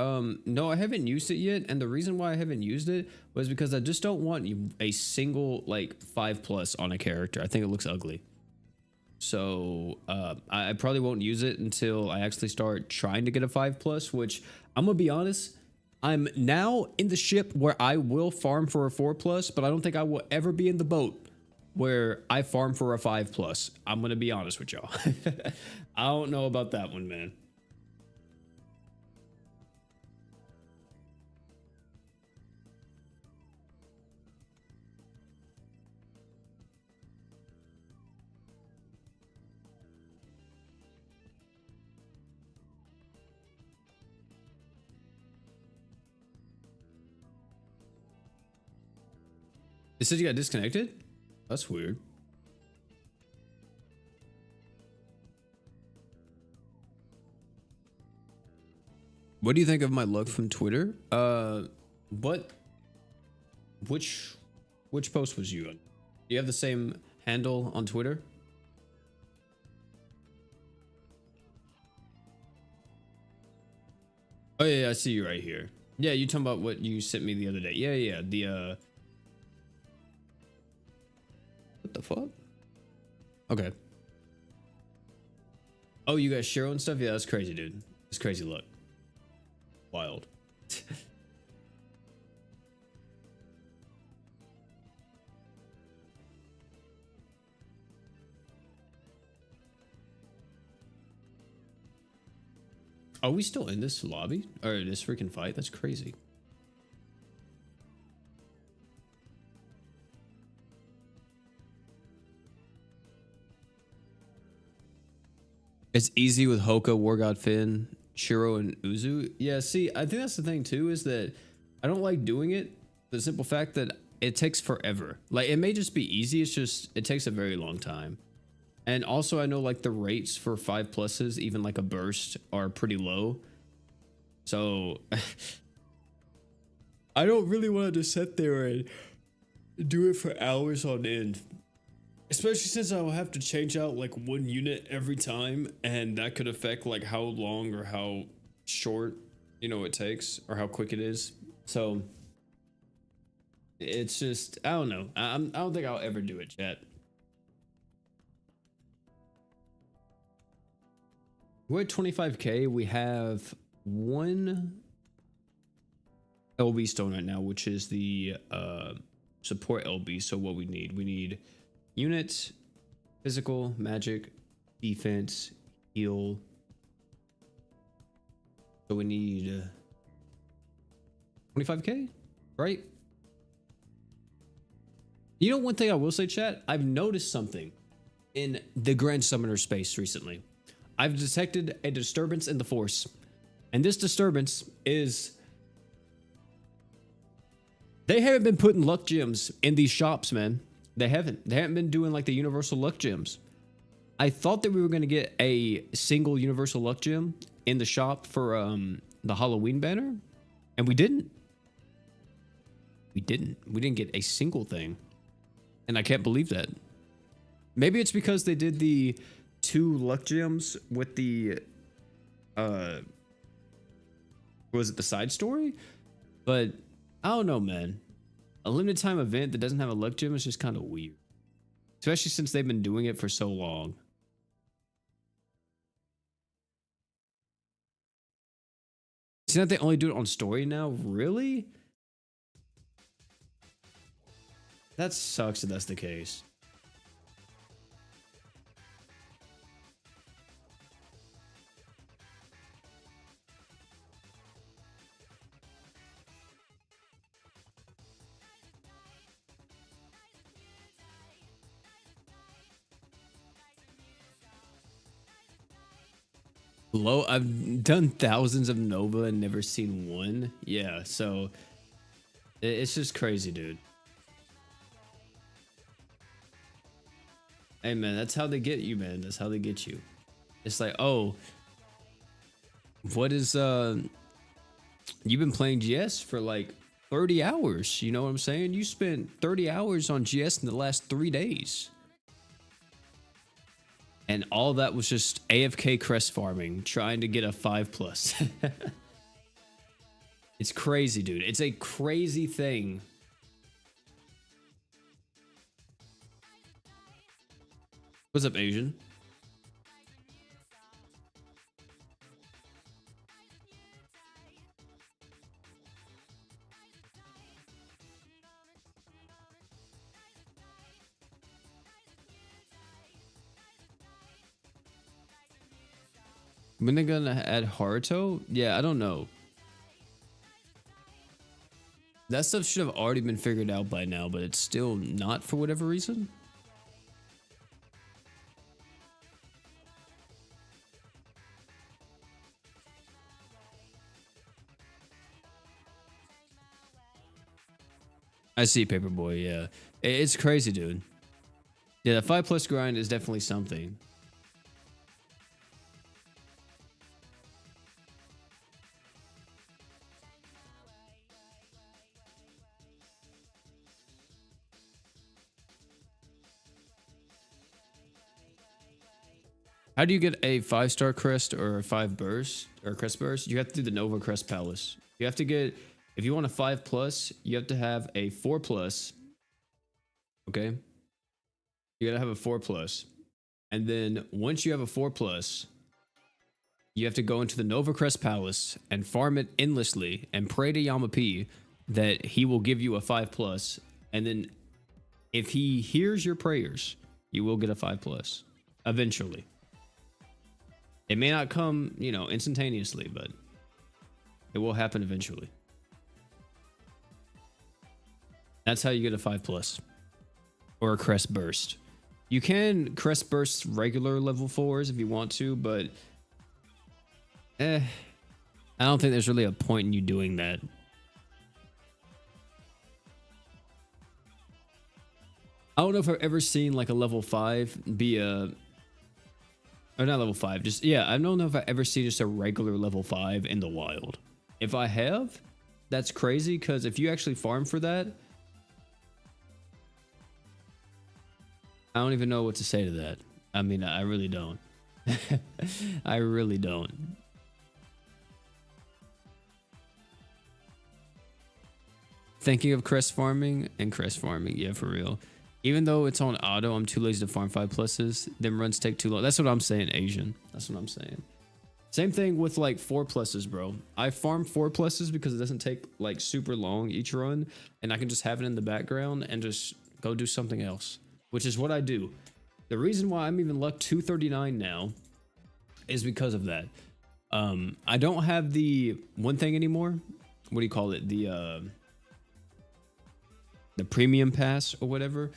No, I haven't used it yet, and the reason why I haven't used it was because I just don't want a single like 5+ on a character. I think it looks ugly. So I probably won't use it until I actually start trying to get a 5+, which I'm gonna be honest, I'm now in the ship where I will farm for a 4+, but I don't think I will ever be in the boat where I farm for a 5+. I'm gonna be honest with y'all. I don't know about that one, man. It said you got disconnected? That's weird. What do you think of my look from Twitter? Which post was you on? Do you have the same handle on Twitter? Oh yeah, I see you right here. Yeah, you talking about what you sent me the other day. Yeah, the what the fuck? Okay. Oh, you guys share on stuff? Yeah, that's crazy, dude. It's crazy look. Wild. Are we still in this lobby? Or this freaking fight? That's crazy. It's easy with Hoka, War God Finn, Shiro, and Uzu. Yeah, see, I think that's the thing too, is that I don't like doing it. The simple fact that it takes forever. Like, it may just be easy, it's just, it takes a very long time. And also, I know like the rates for 5+, even like a burst, are pretty low. So I don't really want to just sit there and do it for hours on end. Especially since I will have to change out like one unit every time, and that could affect like how long or how short, you know, it takes or how quick it is. So it's just, I don't know. I don't think I'll ever do it, chat. We're at 25k. We have one LB stone right now, which is the support LB. So what we need units, physical, magic, defense, heal. So we need 25k, right? You know, one thing I will say, chat, I've noticed something in the Grand Summoner space recently. I've detected a disturbance in the Force, and this disturbance is they haven't been putting luck gems in these shops, man. They haven't been doing like the universal luck gems. I thought that we were going to get a single universal luck gem in the shop for the Halloween banner, and we didn't. We didn't get a single thing, and I can't believe that. Maybe it's because they did the 2 luck gems with the was it the side story? But I don't know, man. A limited time event that doesn't have a luck gem is just kind of weird, especially since they've been doing it for so long. See that they only do it on story now? Really? That sucks if that's the case. Low, I've done thousands of Nova and never seen one. Yeah, so it's just crazy, dude. Hey, man, that's how they get you, man. That's how they get you. It's like, oh, what is, you've been playing GS for like 30 hours. You know what I'm saying? You spent 30 hours on GS in the last 3 days. And all that was just AFK crest farming, trying to get a 5+. It's crazy, dude. It's a crazy thing. What's up, Asian? When they're gonna add Haruto? Yeah, I don't know. That stuff should have already been figured out by now, but it's still not for whatever reason. I see, Paperboy, yeah. It's crazy, dude. Yeah, the 5+ grind is definitely something. How do you get a 5-star crest or a 5 burst or crest burst? You have to do the Nova Crest Palace. You have to get, if you want a 5+, you have to have a 4+. Okay. You gotta have a 4+. And then once you have a 4+, you have to go into the Nova Crest Palace and farm it endlessly and pray to Yama P that he will give you a 5+. And then if he hears your prayers, you will get a 5+ eventually. It may not come, you know, instantaneously, but it will happen eventually. That's how you get a 5+ or a crest burst. You can crest burst regular level 4s if you want to, but I don't think there's really a point in you doing that. I don't know if I've ever seen like a level 5 be a, or not level 5, just, yeah, I don't know if I've ever seen just a regular level 5 in the wild. If I have, that's crazy, because if you actually farm for that, I don't even know what to say to that. I mean, I really don't. I really don't. Thinking of crest farming and crest farming, yeah, for real. Even though it's on auto, I'm too lazy to farm 5 pluses. Them runs take too long. That's what I'm saying, Asian. That's what I'm saying. Same thing with like 4 pluses, bro. I farm 4 pluses because it doesn't take like super long each run, and I can just have it in the background and just go do something else, which is what I do. The reason why I'm even luck 239 now is because of that. I don't have the one thing anymore. What do you call it? The premium pass or whatever.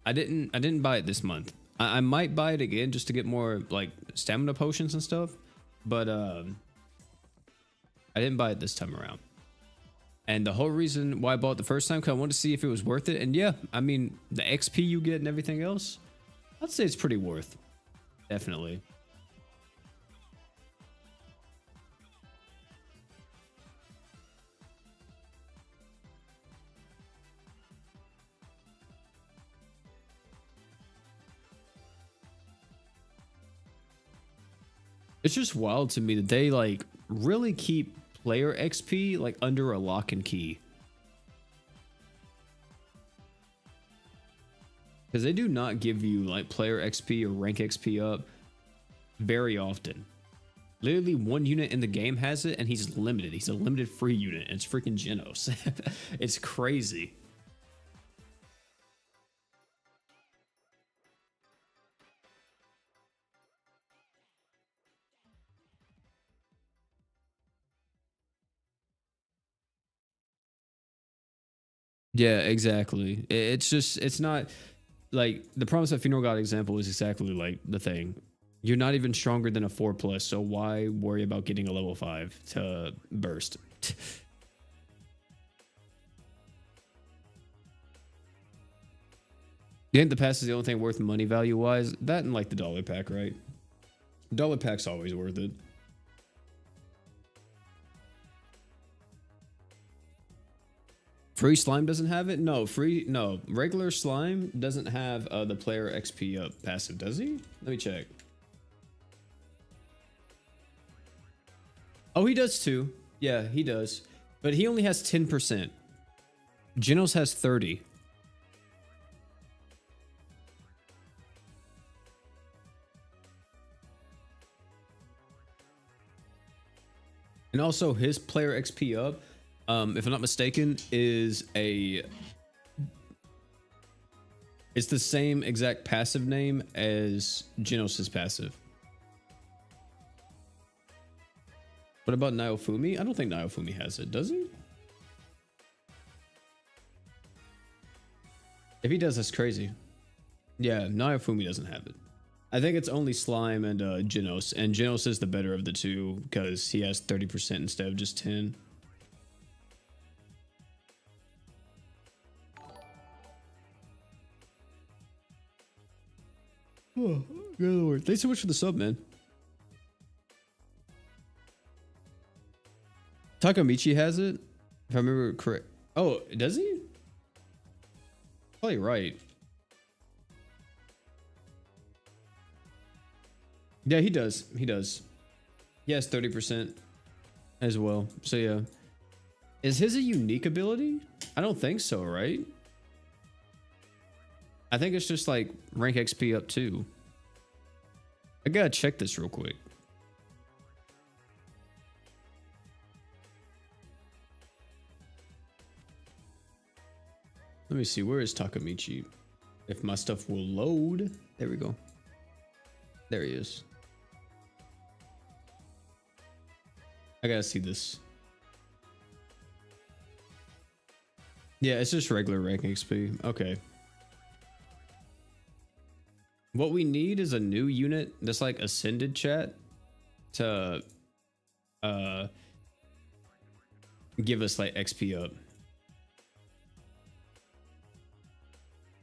I didn't buy it this month. I might buy it again just to get more like stamina potions and stuff, but I didn't buy it this time around. And the whole reason why I bought it the first time, because I wanted to see if it was worth it. And yeah, I mean, the XP you get and everything else, I'd say it's pretty worth. Definitely. It's just wild to me that they like really keep player XP like under a lock and key. Because they do not give you like player XP or rank XP up very often. Literally one unit in the game has it and he's limited. He's a limited free unit and it's freaking Genos. It's crazy. Yeah, exactly. It's just, it's not like the promise of funeral god example is exactly like the thing. You're not even stronger than a 4 plus, so why worry about getting a level 5 to burst? You think the pass is the only thing worth money value wise? That and like the dollar pack, right? Dollar pack's always worth it. Free slime doesn't have it? No, regular slime doesn't have the player XP up passive, does he? Let me check. Oh, he does too. Yeah, he does. But he only has 10%. Genos has 30. And also his player XP up, if I'm not mistaken, it's the same exact passive name as Genos' passive. What about Naofumi? I don't think Naofumi has it, does he? If he does, that's crazy. Yeah, Naofumi doesn't have it. I think it's only Slime and Genos, and Genos is the better of the two because he has 30% instead of just 10. Oh, good lord. Thanks so much for the sub, man. Takamichi has it, if I remember correct. Oh, does he? Probably right. Yeah, he does. He does. He has 30% as well. So yeah. Is his a unique ability? I don't think so, right? I think it's just like rank XP up too. I gotta check this real quick. Let me see, where is Takamichi? If my stuff will load. There we go. There he is. I gotta see this. Yeah, it's just regular rank XP. Okay. What we need is a new unit that's like ascended chat to give us like XP up.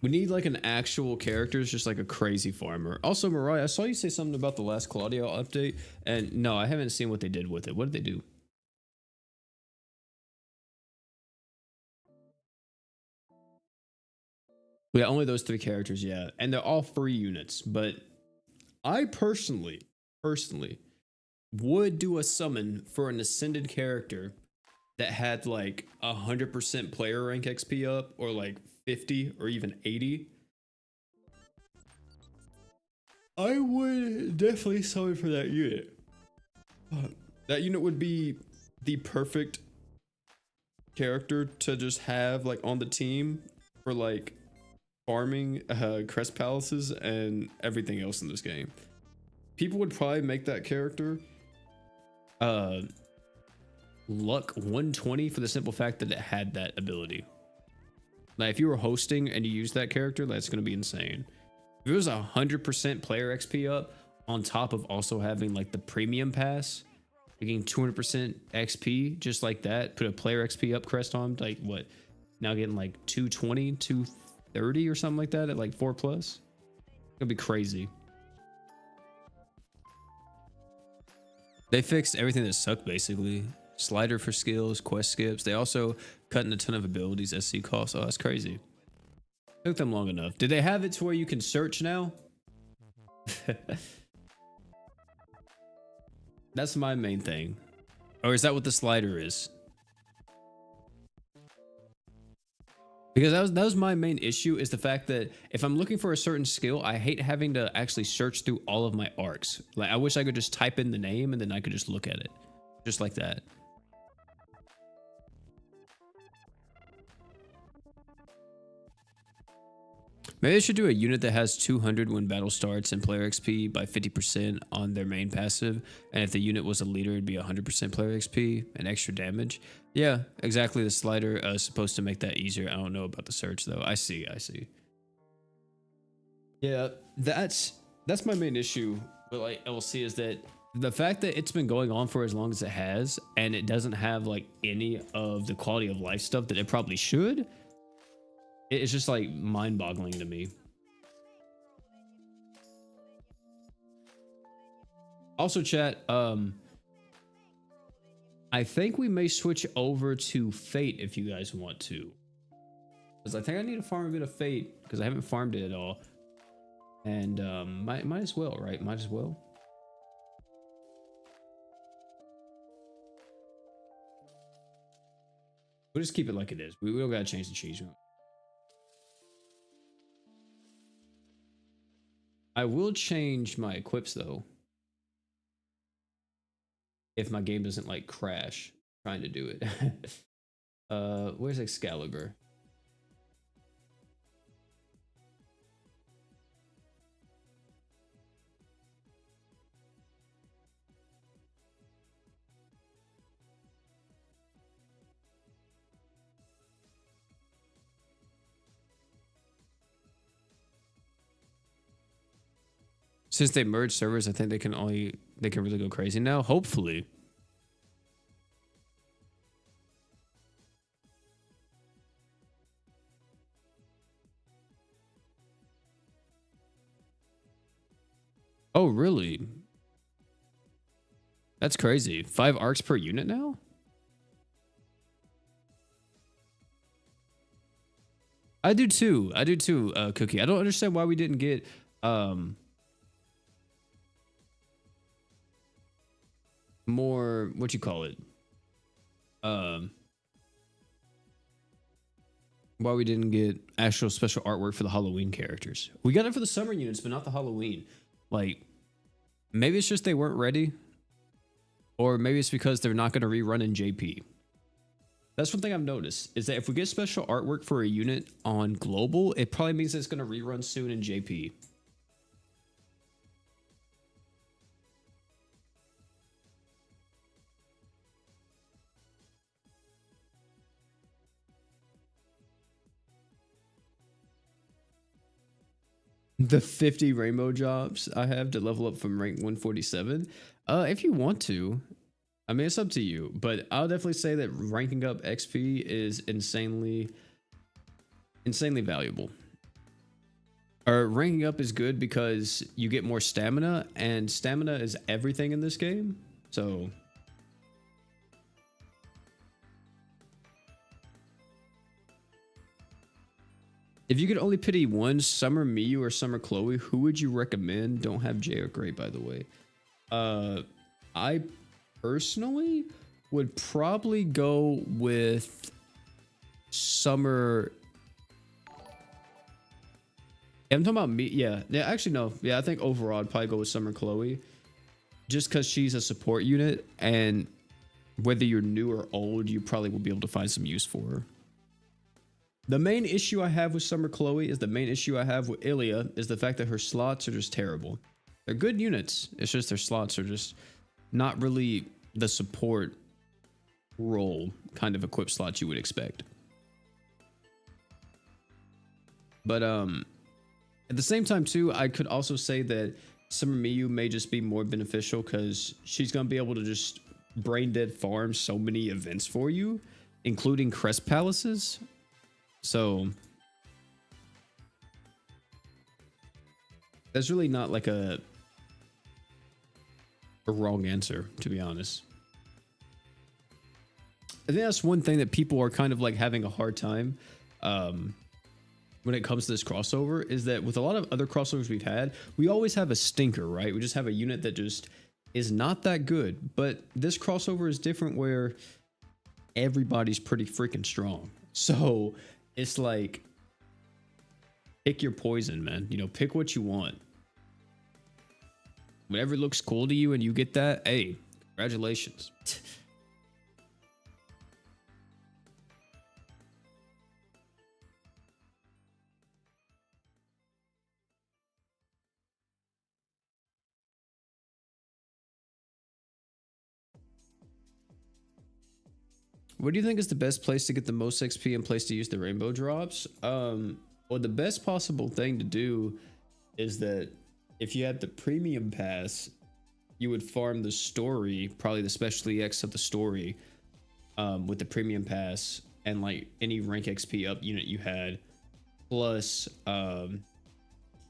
We need like an actual character, it's just like a crazy farmer. Also, Mariah, I saw you say something about the last Claudio update, and no, I haven't seen what they did with it. What did they do? Yeah, only those three characters, yeah. And they're all free units. But I personally would do a summon for an ascended character that had like 100% player rank XP up, or like 50 or even 80. I would definitely summon for that unit. That unit would be the perfect character to just have like on the team for like farming Crest palaces and everything else in this game. People would probably make that character luck 120 for the simple fact that it had that ability. Like if you were hosting and you used that character, that's going to be insane. If it was 100% player XP up on top of also having like the premium pass, getting 200% XP just like that, put a player XP up crest on, like what, now getting like 220, 230 or something like that at like 4+. It'll be crazy. They fixed everything that sucked basically. Slider for skills, quest skips. They also cut in a ton of abilities SC costs. Oh, that's crazy. Took them long enough. Did they have it to where you can search now? That's my main thing. Or is that what the slider is? Because that was my main issue, is the fact that if I'm looking for a certain skill, I hate having to actually search through all of my arcs. Like I wish I could just type in the name and then I could just look at it. Just like that. Maybe they should do a unit that has 200 when battle starts and player XP by 50% on their main passive. And if the unit was a leader, it'd be 100% player XP and extra damage. Yeah, exactly. The slider is supposed to make that easier. I don't know about the search though. I see. Yeah, that's my main issue with like LC, is that the fact that it's been going on for as long as it has and it doesn't have like any of the quality of life stuff that it probably should. It's just like mind-boggling to me. Also, chat, I think we may switch over to Fate if you guys want to. Because I think I need to farm a bit of Fate because I haven't farmed it at all. And might as well, right? Might as well. We'll just keep it like it is. We don't gotta change the cheese. I will change my equips though, if my game doesn't like crash trying to do it. Where's Excalibur? Since they merged servers, I think they can really go crazy now. Hopefully. Oh, really? That's crazy. 5 arcs per unit now? I do too, Cookie. I don't understand why we didn't get more, what you call it, why we didn't get actual special artwork for the Halloween characters. We got it for the summer units, but not the Halloween. Like, maybe it's just they weren't ready, or maybe it's because they're not going to rerun in JP. That's one thing I've noticed, is that if we get special artwork for a unit on global, it probably means it's going to rerun soon in JP. The 50 rainbow jobs I have to level up from rank 147. If you want to, I mean, it's up to you, but I'll definitely say that ranking up XP is insanely valuable. Or ranking up is good because you get more stamina, and stamina is everything in this game. So If you could only pity one, Summer Miyu or Summer Chloe, who would you recommend? Don't have Jay or Gray, by the way. I personally would probably go with Summer. I'm talking about me. Yeah. Actually, no. Yeah, I think overall I'd probably go with Summer Chloe, just because she's a support unit, and whether you're new or old, you probably will be able to find some use for her. The main issue I have with Summer Chloe is the main issue I have with Ilya is the fact that her slots are just terrible. They're good units. It's just their slots are just not really the support role kind of equip slots you would expect. But at the same time too, I could also say that Summer Miyu may just be more beneficial because she's gonna be able to just brain dead farm so many events for you, including Crest Palaces. So that's really not like a wrong answer, to be honest. I think that's one thing that people are kind of like having a hard time when it comes to this crossover, is that with a lot of other crossovers we've had, we always have a stinker, right? We just have a unit that just is not that good. But this crossover is different where everybody's pretty freaking strong. So it's like, pick your poison, man. You know, pick what you want. Whatever looks cool to you and you get that, hey, congratulations. What do you think is the best place to get the most XP and place to use the rainbow drops? Well, the best possible thing to do is that if you had the premium pass, you would farm the story, probably the special EX of the story, with the premium pass and like any rank XP up unit you had, plus the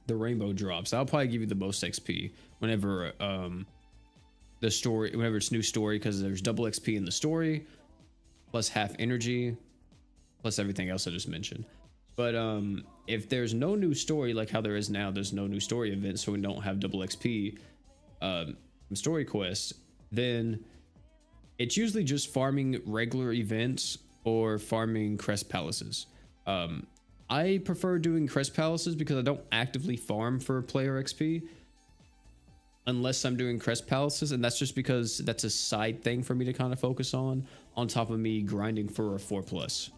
rainbow drops. That'll probably give you the most XP whenever the story, whenever it's new story, because there's double XP in the story, plus half energy, plus everything else I just mentioned. But if there's no new story, like how there is now, there's no new story event, so we don't have double XP from story quests, then it's usually just farming regular events or farming Crest Palaces. I prefer doing Crest Palaces because I don't actively farm for player XP unless I'm doing Crest Palaces, and that's just because that's a side thing for me to kind of focus on top of me grinding for a 4+.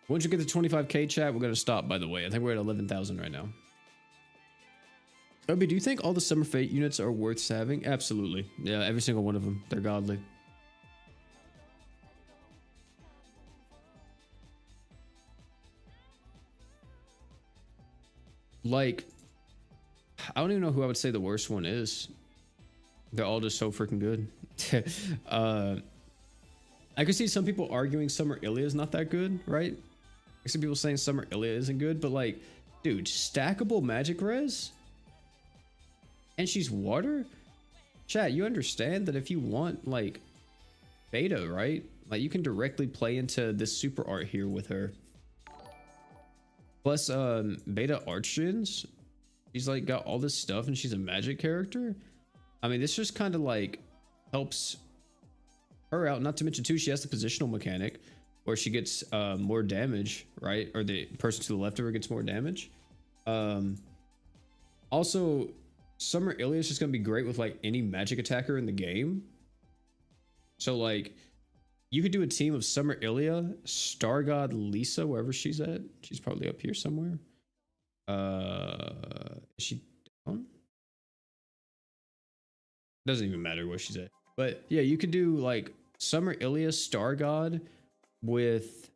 Once you get to 25k chat, we're gonna stop, by the way. I think we're at 11,000 right now. Obi, do you think all the Summer Fate units are worth having? Absolutely. Yeah, every single one of them. They're godly. Like, I don't even know who I would say the worst one is. They're all just so freaking good. I could see some people arguing Summer Ilya is not that good, right? I see people saying Summer Ilya isn't good, but like, dude, stackable magic res? And she's water? Chat, you understand that if you want like beta, right? Like you can directly play into this super art here with her. Plus beta archgens. She's like got all this stuff and she's a magic character. I mean, this just kind of like helps her out. Not to mention too, she has the positional mechanic where she gets more damage, right? Or the person to the left of her gets more damage. Also, Summer Ilya is just gonna be great with like any magic attacker in the game. So like, you could do a team of Summer Ilya, Star God Lisa, wherever she's at. She's probably up here somewhere. Is she down? Doesn't even matter where she's at. But yeah, you could do like Summer Ilya, Star God with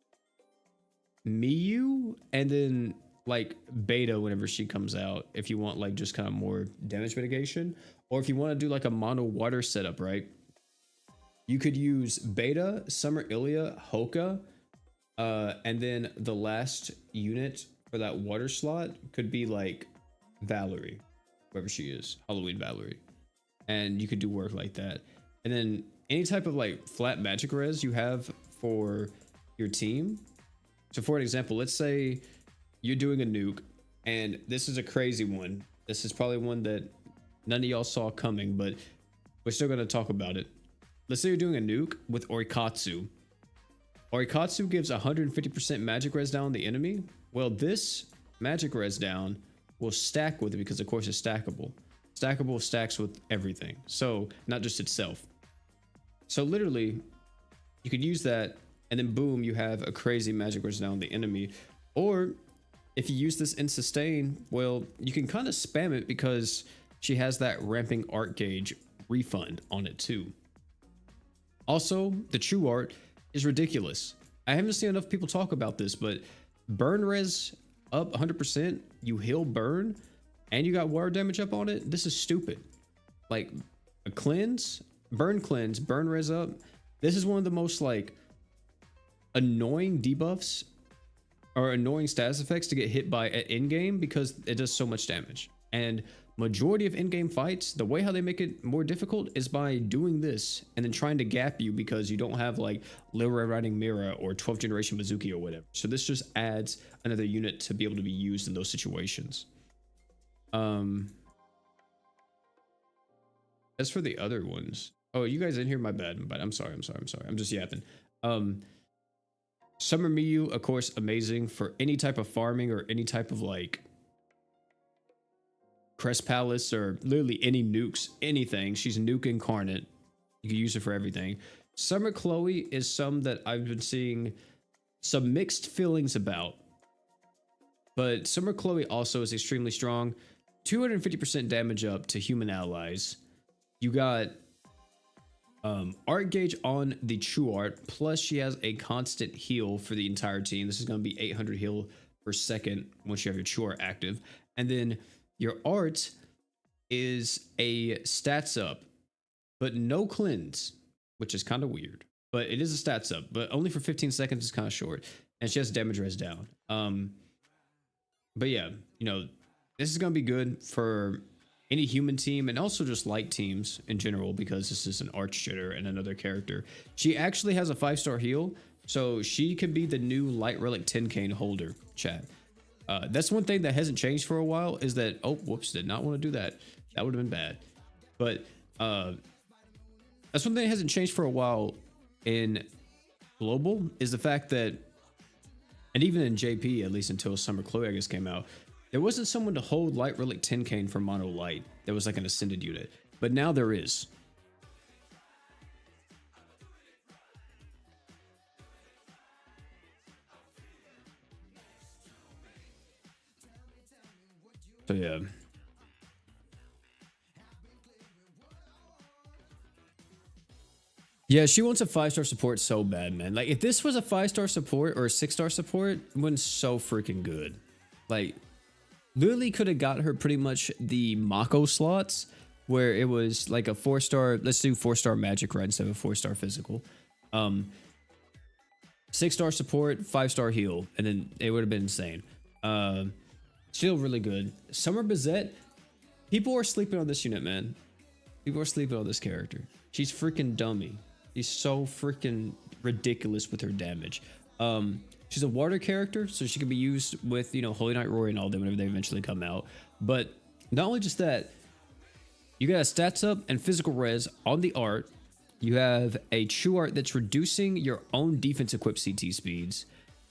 Miyu, and then like beta whenever she comes out, if you want like just kind of more damage mitigation, or if you want to do like a mono water setup, right? You could use beta, Summer Ilya, Hoka, And then the last unit for that water slot could be like Valerie, whoever she is, Halloween Valerie. And you could do work like that. And then any type of like flat magic res you have for your team. So for an example, let's say you're doing a nuke, and this is a crazy one. This is probably one that none of y'all saw coming, but we're still going to talk about it. Let's say you're doing a nuke with Orikatsu. Orikatsu gives 150% magic res down on the enemy. Well, this magic res down will stack with it because of course it's stackable. Stackable stacks with everything. So not just itself. So literally you could use that and then boom, you have a crazy magic res down on the enemy. Or if you use this in sustain, well, you can kind of spam it because she has that ramping art gauge refund on it too. Also, the true art is ridiculous. I haven't seen enough people talk about this, but burn res up 100%, you heal burn, and you got water damage up on it. This is stupid. Like a cleanse, burn res up. This is one of the most like annoying debuffs or annoying status effects to get hit by at in-game because it does so much damage. And majority of in-game fights, the way how they make it more difficult is by doing this and then trying to gap you because you don't have like Little Red Riding Mira or 12th generation Mizuki or whatever. So this just adds another unit to be able to be used in those situations. As for the other ones, oh, you guys didn't hear, my bad, but I'm sorry. I'm just yapping. Summer Miyu, of course, amazing for any type of farming or any type of like Crest Palace or literally any nukes, anything. She's nuke incarnate. You can use her for everything. Summer Chloe is some that I've been seeing some mixed feelings about. But Summer Chloe also is extremely strong. 250% damage up to human allies. You got art gauge on the true art, plus she has a constant heal for the entire team. This is going to be 800 heal per second once you have your true art active. And then your art is a stats up, but no cleanse, which is kind of weird. But it is a stats up, but only for 15 seconds. Is kind of short, and she has damage res down. But yeah, you know, this is gonna be good for any human team and also just light teams in general because this is an arch shitter and another character. She actually has a 5-star heal, so she could be the new light relic 10 cane holder. Chat. That's one thing that hasn't changed for a while is that, oh, whoops, did not want to do that. That would have been bad. But that's one thing that hasn't changed for a while in global is the fact that, and even in JP, at least until Summer Chloe, I guess, came out, there wasn't someone to hold light relic 10 cane for mono light. There was like an ascended unit, but now there is. So yeah. Yeah, she wants a 5-star support so bad, man. Like if this was a 5-star support or a 6-star support, it wouldn't so freaking good. Like literally could have got her pretty much the Mako slots where it was like a 4-star, let's do 4-star magic right instead of a 4-star physical. 6-star support, 5-star heal, and then it would have been insane. Still really good. Summer Bizette, people are sleeping on this unit, man. People are sleeping on this character. She's freaking dummy. She's so freaking ridiculous with her damage. She's a water character, so she can be used with, you know, Holy Knight Rory and all them whenever they eventually come out. But not only just that, you got a stats up and physical res on the art. You have a true art that's reducing your own defense equipped CT speeds,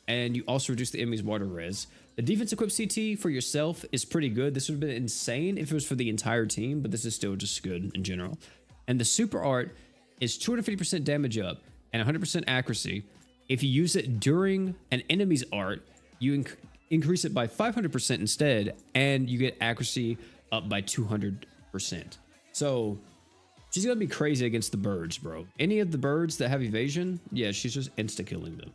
and you also reduce the enemy's water res. The defense equipped CT for yourself is pretty good. This would have been insane if it was for the entire team, but this is still just good in general. And the super art is 250% damage up and 100% accuracy. If you use it during an enemy's art, you increase it by 500% instead, and you get accuracy up by 200%. So she's gonna be crazy against the birds, bro. Any of the birds that have evasion, yeah, she's just insta-killing them.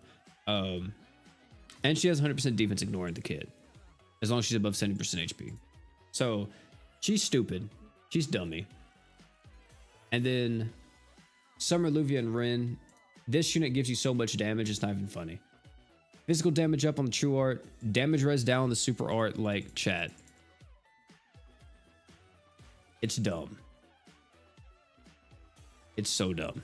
And she has 100% defense ignoring the kid, as long as she's above 70% HP. So she's stupid. She's dummy. And then Summer, Luvia, and Rin. This unit gives you so much damage, it's not even funny. Physical damage up on the true art, damage res down on the super art, like chat. It's dumb. It's so dumb.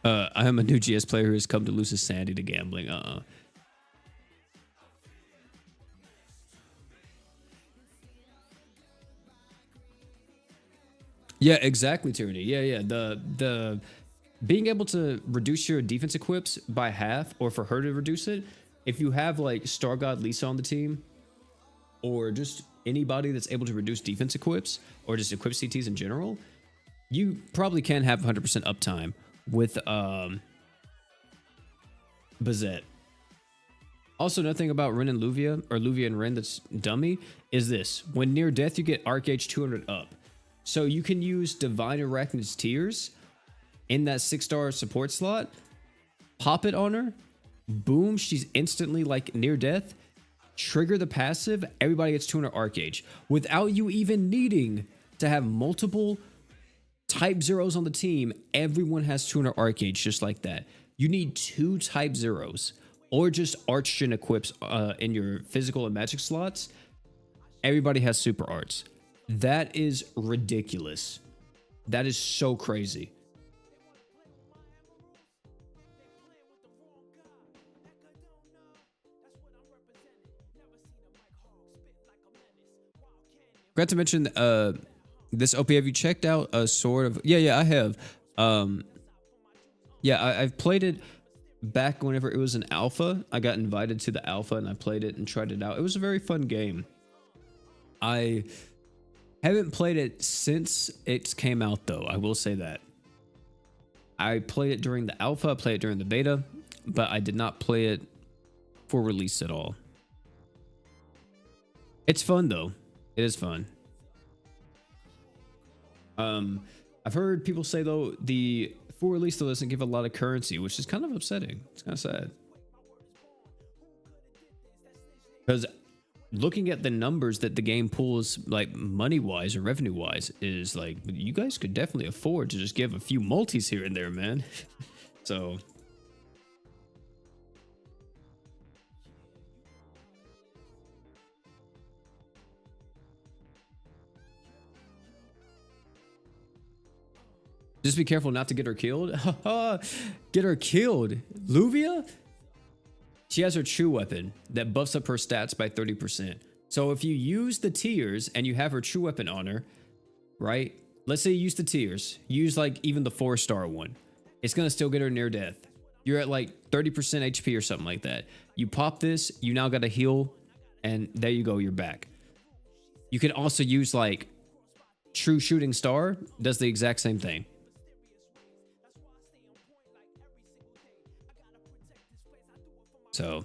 I am a new GS player who has come to lose his sanity to gambling. Yeah, exactly, Tyranny. Yeah. The being able to reduce your defense equips by half, or for her to reduce it, if you have like Star God Lisa on the team, or just anybody that's able to reduce defense equips, or just equip CTs in general, you probably can have 100% uptime with Bazette. Also, another thing about Ren and Luvia, or Luvia and Ren that's dummy, is this. When near death, you get Arcage 200 up. So you can use Divine Arachnid's Tears in that 6-star support slot, pop it on her, boom, she's instantly like near death, trigger the passive, everybody gets 200 Arcage without you even needing to have multiple type zeros on the team. Everyone has 200 Arcage just like that. You need 2 type zeros or just Archgen equips in your physical and magic slots. Everybody has super arts. That is ridiculous. That is so crazy. Forgot to mention this OP. Have you checked out a sort of? Yeah, I have. Yeah, I've played it back whenever it was an alpha. I got invited to the alpha and I played it and tried it out. It was a very fun game. I haven't played it since it came out though. I will say that. I played it during the alpha, I played it during the beta, but I did not play it for release at all. It's fun though. It is fun. I've heard people say though the full release though doesn't give a lot of currency, which is kind of upsetting. It's kind of sad. Because looking at the numbers that the game pulls, like money-wise or revenue-wise, is like, you guys could definitely afford to just give a few multis here and there, man. So just be careful not to get her killed. Get her killed. Luvia? She has her true weapon that buffs up her stats by 30%. So if you use the tears and you have her true weapon on her, right? Let's say you use the tears. Use like even the 4-star one. It's going to still get her near death. You're at like 30% HP or something like that. You pop this, you now got to heal, and there you go, you're back. You can also use like True Shooting Star, does the exact same thing. So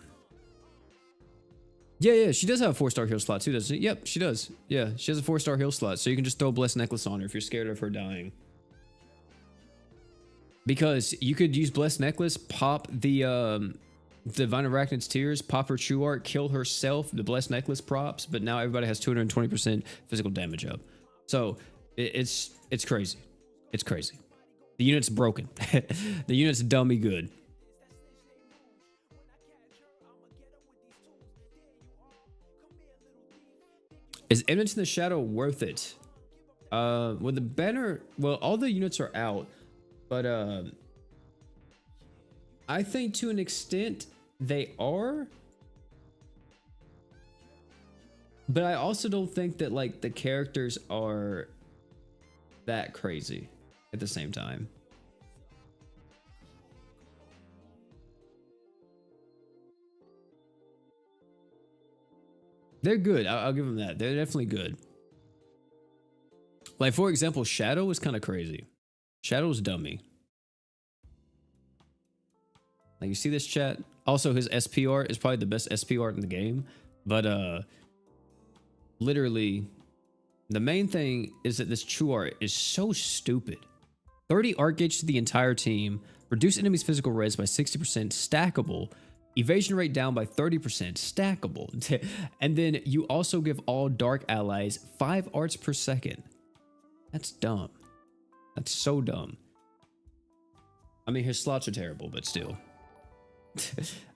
yeah, she does have a 4-star heal slot too, doesn't she? Yep, she does. Yeah, she has a 4-star heal slot, so you can just throw a Blessed Necklace on her if you're scared of her dying. Because you could use Blessed Necklace, pop the Divine Arachnid's Tears, pop her True Art, kill herself, the Blessed Necklace props, but now everybody has 220% physical damage up. So it's crazy. It's crazy. The unit's broken. The unit's dummy good. Is Imminence in the Shadow worth it? Well, the banner, well, all the units are out, but I think to an extent they are. But I also don't think that like the characters are that crazy at the same time. They're good. I'll give them that. They're definitely good. Like, for example, Shadow is kind of crazy. Shadow's dummy. Like, you see this, chat? Also, his SP art is probably the best SP art in the game. But, literally, the main thing is that this true art is so stupid. 30 art gauge to the entire team. Reduce enemies' physical res by 60%. Stackable. Evasion rate down by 30%, stackable. And then you also give all dark allies 5 arts per second. That's dumb. That's so dumb. I mean, his slots are terrible, but still.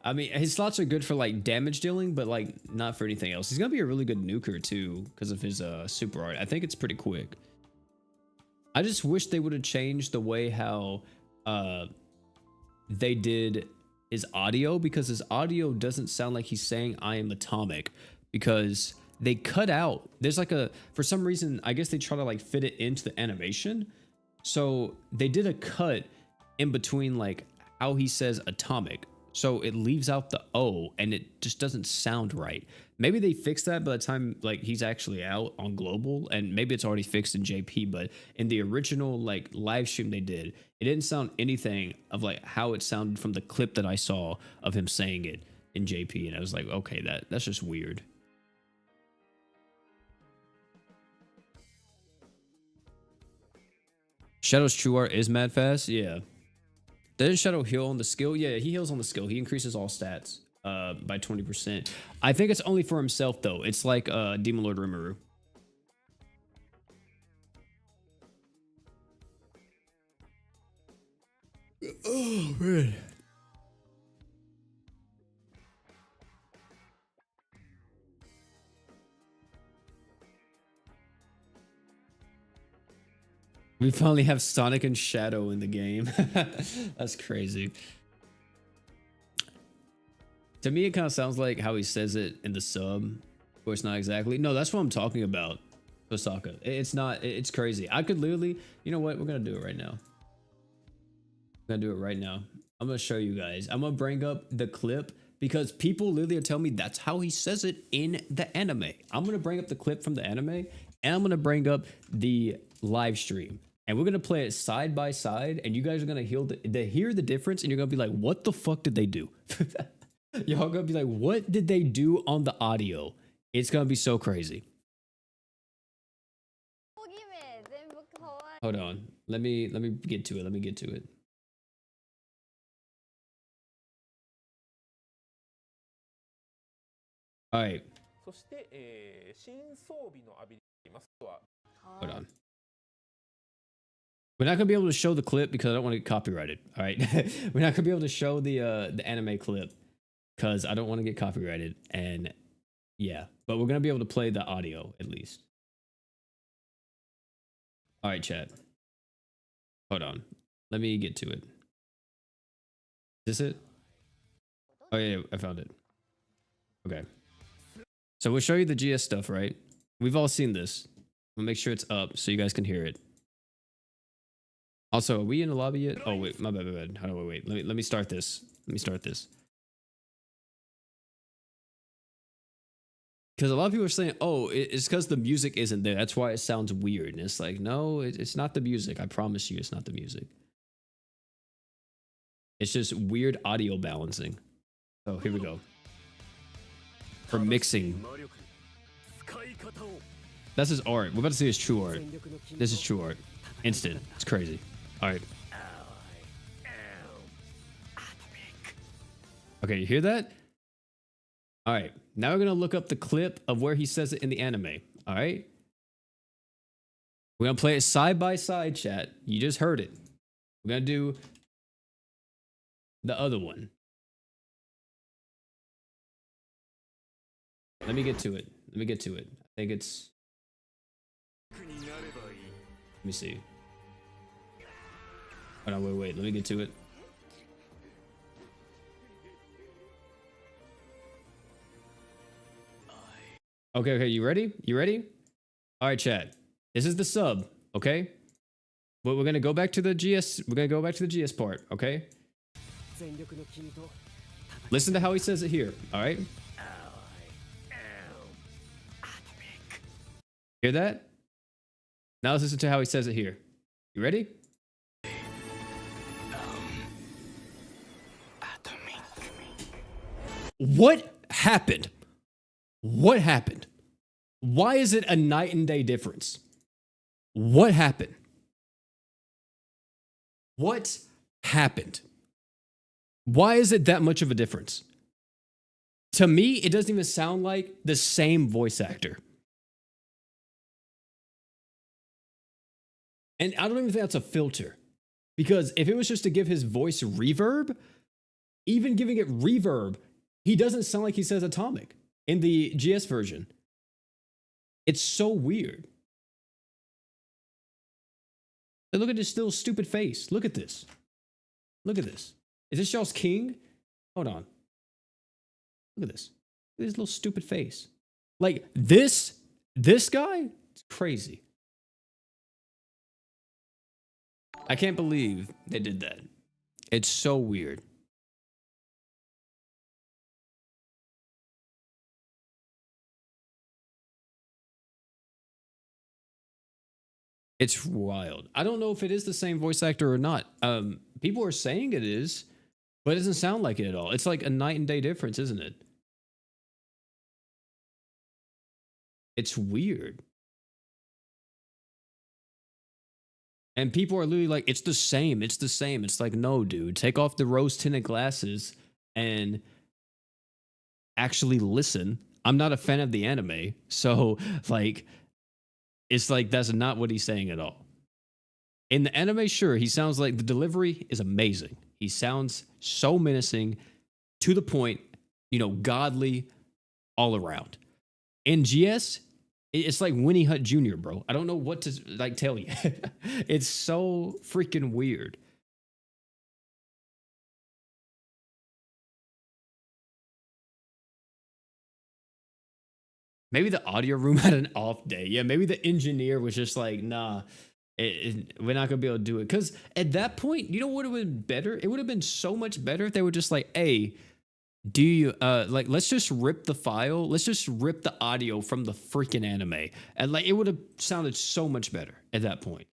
I mean, his slots are good for like damage dealing, but like not for anything else. He's gonna be a really good nuker too because of his super art. I think it's pretty quick. I just wish they would have changed the way how they did his audio, because his audio doesn't sound like he's saying I am atomic, because they cut out, there's like a, for some reason, I guess they try to like fit it into the animation. So they did a cut in between like how he says atomic. So it leaves out the O and it just doesn't sound right. Maybe they fixed that by the time like he's actually out on global, and maybe it's already fixed in JP, but in the original like live stream they did, it didn't sound anything of like how it sounded from the clip that I saw of him saying it in JP. And I was like, okay, that's just weird. Shadow's true art is mad fast. Yeah. Does Shadow heal on the skill? Yeah, he heals on the skill. He increases all stats by 20%. I think it's only for himself though. It's like Demon Lord Rimuru. Oh man. We finally have Sonic and Shadow in the game. That's crazy. To me, it kind of sounds like how he says it in the sub. Of course, not exactly. No, that's what I'm talking about. Osaka. It's not, it's crazy. I could literally, you know what? We're going to do it right now. I'm going to do it right now. I'm going to show you guys. I'm going to bring up the clip because people literally are telling me that's how he says it in the anime. I'm going to bring up the clip from the anime, and I'm going to bring up the live stream. And we're going to play it side by side, and you guys are going to hear the difference, and you're going to be like, what the fuck did they do? Y'all going to be like, what did they do on the audio? It's going to be so crazy. Hold on. Let me get to it. Let me get to it. All right. Hold on. We're not gonna be able to show the clip because I don't want to get copyrighted. All right, we're not gonna be able to show the anime clip because I don't want to get copyrighted. And yeah, but we're gonna be able to play the audio at least. All right, chat. Hold on. Let me get to it. Is this it? Oh yeah, I found it. Okay. So we'll show you the GS stuff, right? We've all seen this. We'll make sure it's up so you guys can hear it. Also, are we in the lobby yet? Oh wait, my bad. How do I wait? Let me start this. Let me start this. Because a lot of people are saying, oh, it's because the music isn't there. That's why it sounds weird. And it's like, no, it's not the music. I promise you it's not the music. It's just weird audio balancing. Oh, here we go. For mixing. That's his art. We're about to see his true art. This is true art. Instant. It's crazy. All right. Okay, you hear that? All right. Now we're going to look up the clip of where he says it in the anime. All right. We're going to play it side by side, chat. You just heard it. We're going to do the other one. Let me get to it. Let me get to it. I think it's... Let me see. Oh no, wait. Let me get to it. Okay, you ready? You ready? All right, chat. This is the sub, okay? But we're gonna go back to the GS. We're gonna go back to the GS part, okay? Listen to how he says it here, all right? Hear that? Now let's listen to how he says it here. You ready? What happened? What happened? Why is it a night and day difference? What happened? What happened? Why is it that much of a difference? To me, it doesn't even sound like the same voice actor. And I don't even think that's a filter. Because if it was just to give his voice reverb, even giving it reverb, he doesn't sound like he says atomic in the GS version. It's so weird. And look at this little stupid face. Look at this. Look at this. Is this y'all's king? Hold on. Look at this. Look at his little stupid face. Like this guy, it's crazy. I can't believe they did that. It's so weird. It's wild. I don't know if it is the same voice actor or not. People are saying it is, but it doesn't sound like it at all. It's like a night and day difference, isn't it? It's weird. And people are literally like, it's the same. It's the same. It's like, no, dude, take off the rose tinted glasses and actually listen. I'm not a fan of the anime. So, like, it's like, that's not what he's saying at all. In the anime, sure, he sounds like the delivery is amazing. He sounds so menacing, to the point, godly all around. In GS, it's like Winnie Hutt Jr., bro. I don't know what to tell you. It's so freaking weird. Maybe the audio room had an off day. Yeah, maybe the engineer was just like, nah, we're not gonna be able to do it. Because at that point, you know what would have been better? It would have been so much better if they were just like, hey, do you let's just rip the file, let's just rip the audio from the freaking anime, and like it would have sounded so much better at that point.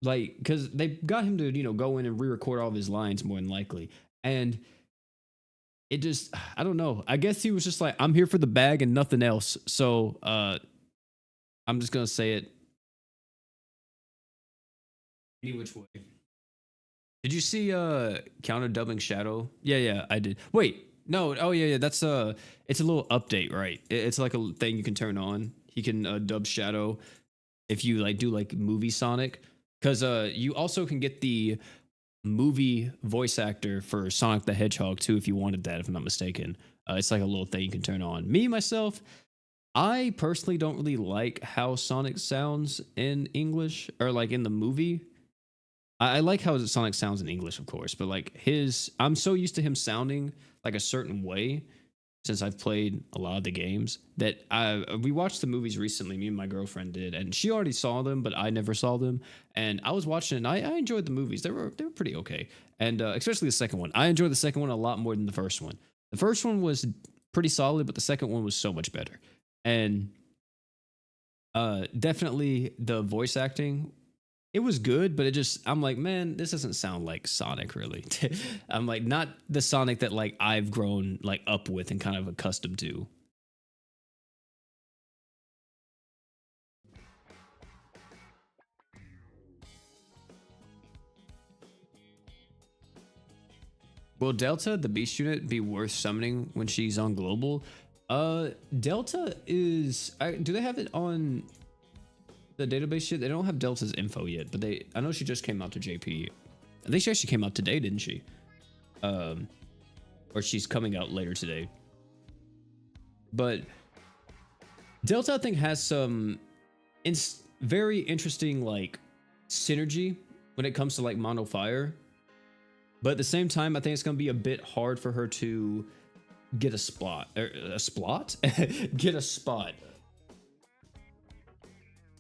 Like, because they got him to go in and re-record all of his lines more than likely, and it just, I don't know, I guess he was just like, I'm here for the bag and nothing else, so I'm just gonna say it any which way. Did you see counter dubbing Shadow? Yeah, I did. Wait, no, oh yeah, that's it's a little update, right? It's like a thing you can turn on. He can dub Shadow if you like do like movie Sonic, because you also can get the movie voice actor for Sonic the Hedgehog too, if you wanted that, if I'm not mistaken. It's like a little thing you can turn on. Me myself, I personally don't really like how Sonic sounds in English, or like in the movie. I like how Sonic sounds in English, of course, but like I'm so used to him sounding like a certain way since I've played a lot of the games that we watched the movies recently. Me and my girlfriend did, and she already saw them, but I never saw them. And I was watching it, and I enjoyed the movies. They were pretty okay, and especially the second one. I enjoyed the second one a lot more than the first one. The first one was pretty solid, but the second one was so much better. And definitely the voice acting, it was good, but I'm like, man, this doesn't sound like Sonic really. I'm like, not the Sonic that like I've grown like up with and kind of accustomed to. Will Delta, the beast unit, be worth summoning when she's on global? Delta is, do they have it on the database shit? They don't have Delta's info yet, but I know she just came out to JP. I think she actually came out today, didn't she? Or she's coming out later today. But Delta, I think, has some very interesting like synergy when it comes to like mono fire. But at the same time, I think it's gonna be a bit hard for her to get a spot. Get a spot.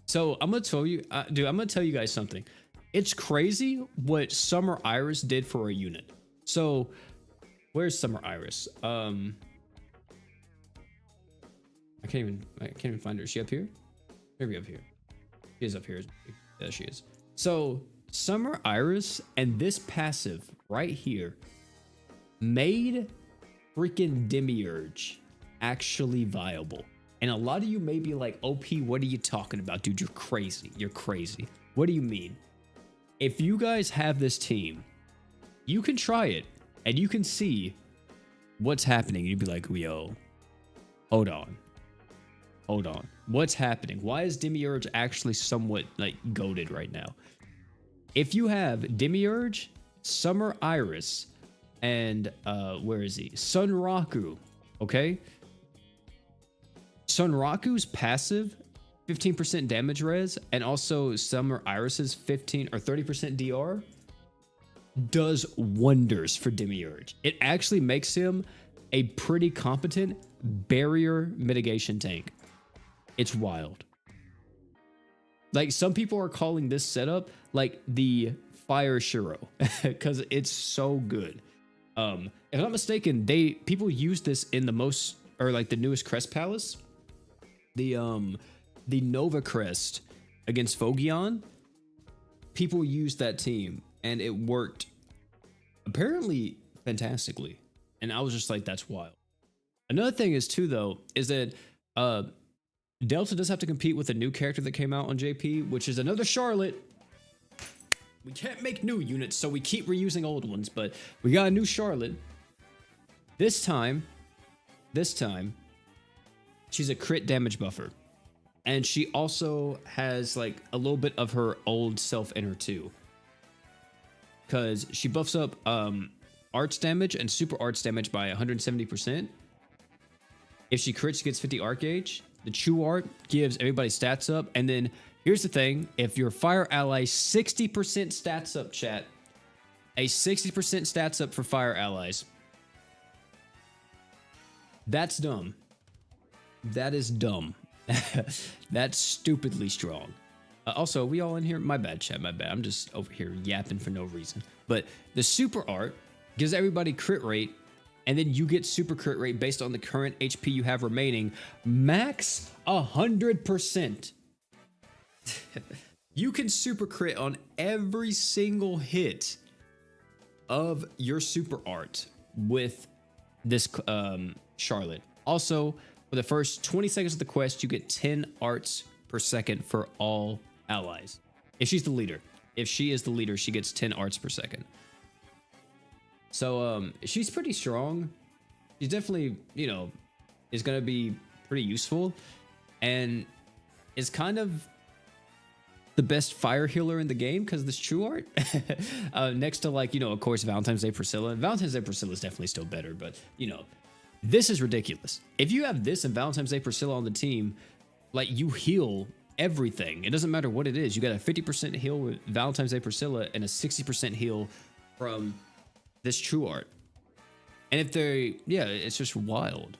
So I'm gonna tell you, dude, I'm gonna tell you guys something. It's crazy what Summer Iris did for a unit. So where's Summer Iris? I can't even find her. Is she up here? Maybe up here. She is up here. There she is. So Summer Iris and this passive right here made freaking Demiurge actually viable. And a lot of you may be like, OP, what are you talking about? Dude, you're crazy. You're crazy. What do you mean? If you guys have this team, you can try it and you can see what's happening. You'd be like, yo, hold on. Hold on. What's happening? Why is Demiurge actually somewhat like goated right now? If you have Demiurge, Summer Iris, and where is he? Sunraku, okay? Sunraku's passive 15% damage res and also Summer Iris's 15 or 30% DR does wonders for Demiurge. It actually makes him a pretty competent barrier mitigation tank. It's wild. Like, some people are calling this setup like the Fire Shiro because it's so good. If I'm not mistaken, people use this in the most, or like the newest Crest Palace, the Nova Crest against Fogion. People used that team and it worked apparently fantastically. And I was just like, that's wild. Another thing is too, though, is that Delta does have to compete with a new character that came out on JP, which is another Charlotte. We can't make new units, so we keep reusing old ones, but we got a new Charlotte. This time, she's a crit damage buffer. And she also has like a little bit of her old self in her too. Because she buffs up arts damage and super arts damage by 170%. If she crits, she gets 50 arc gauge. The true art gives everybody stats up. And then here's the thing. If your fire ally 60% stats up, chat. A 60% stats up for fire allies. That's dumb. That is dumb. That's stupidly strong. Also, we all in here? My bad, chat, my bad. I'm just over here yapping for no reason. But the super art gives everybody crit rate, and then you get super crit rate based on the current HP you have remaining. Max 100%. You can super crit on every single hit of your super art with this Charlotte. Also, for the first 20 seconds of the quest, you get 10 arts per second for all allies. If she's the leader. If she is the leader, she gets 10 arts per second. So, she's pretty strong. She's definitely, you know, is going to be pretty useful. And is kind of the best fire healer in the game because of this true art. Next to, like, you know, of course, Valentine's Day Priscilla. Valentine's Day Priscilla is definitely still better, but, you know, this is ridiculous. If you have this and Valentine's Day Priscilla on the team, like, you heal everything. It doesn't matter what it is. You got a 50% heal with Valentine's Day Priscilla and a 60% heal from this true art. And if they're, yeah, it's just wild.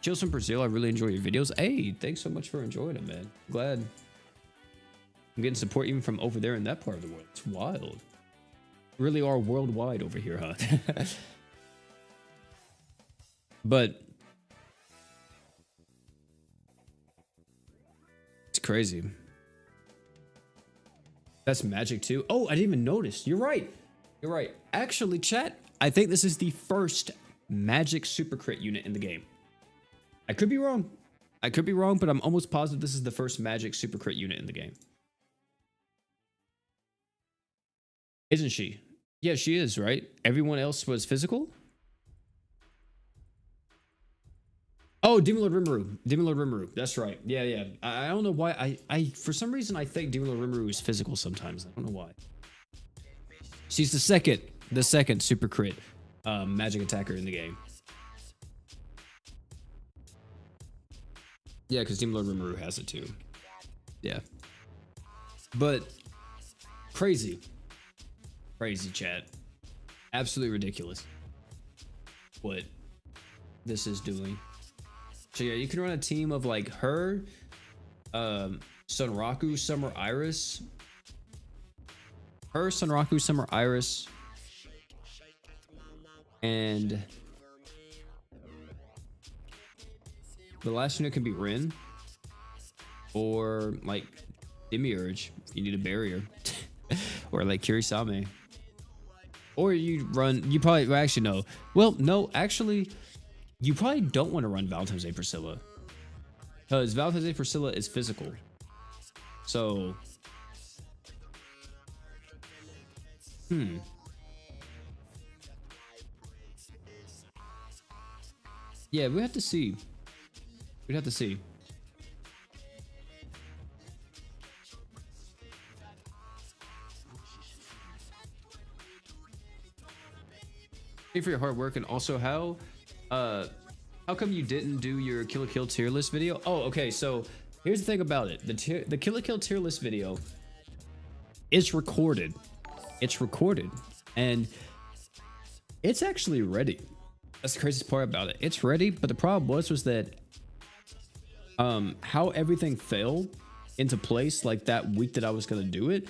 Chills from Brazil, I really enjoy your videos. Hey, thanks so much for enjoying them, man. Glad I'm getting support even from over there in that part of the world. It's wild. Really are worldwide over here, huh? But it's crazy. That's magic too. Oh, I didn't even notice. You're right. You're right. Actually, chat, I think this is the first magic super crit unit in the game. I could be wrong. I could be wrong, but I'm almost positive this is the first magic super crit unit in the game. Isn't she? Yeah, she is, right? Everyone else was physical? Oh, Demon Lord Rimuru. Demon Lord Rimuru. That's right. Yeah, yeah. I don't know why. I for some reason, I think Demon Lord Rimuru is physical sometimes. I don't know why. She's the second super crit magic attacker in the game. Yeah, because Demon Lord Rimuru has it too. Yeah. But crazy. Crazy, chat. Absolutely ridiculous what this is doing. So yeah, you can run a team of like her, Sunraku, Summer Iris. Her, Sunraku, Summer Iris. And the last unit can be Rin. Or like Demiurge, if you need a barrier. Or like Kirisame. Or you probably, well, actually no. Well, no, actually, you probably don't want to run Valentine's Day Priscilla. Because Valentine's Day Priscilla is physical. So. Yeah, we have to see. We'd have to see. you for your hard work. And also, how come you didn't do your Kill la Kill tier list video? Oh, okay. So here's the thing about it. The Kill la Kill tier list video is recorded. It's recorded. And it's actually ready. That's the craziest part about it. It's ready, but the problem was that how everything fell into place like that week that I was gonna do it,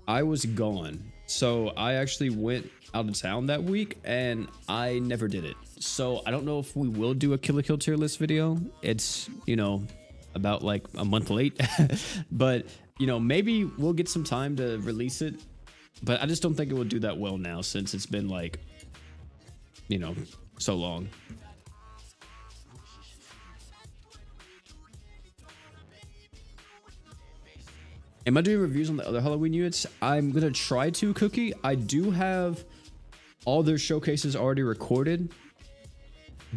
I was gone. So I actually went out of town that week and I never did it. So I don't know if we will do a Kill la Kill tier list video. It's, you know, about like a month late, but you know, maybe we'll get some time to release it, but I just don't think it will do that well now since it's been like, you know, so long. Am I doing reviews on the other Halloween units? I'm gonna try to, Cookie. I do have all their showcases already recorded,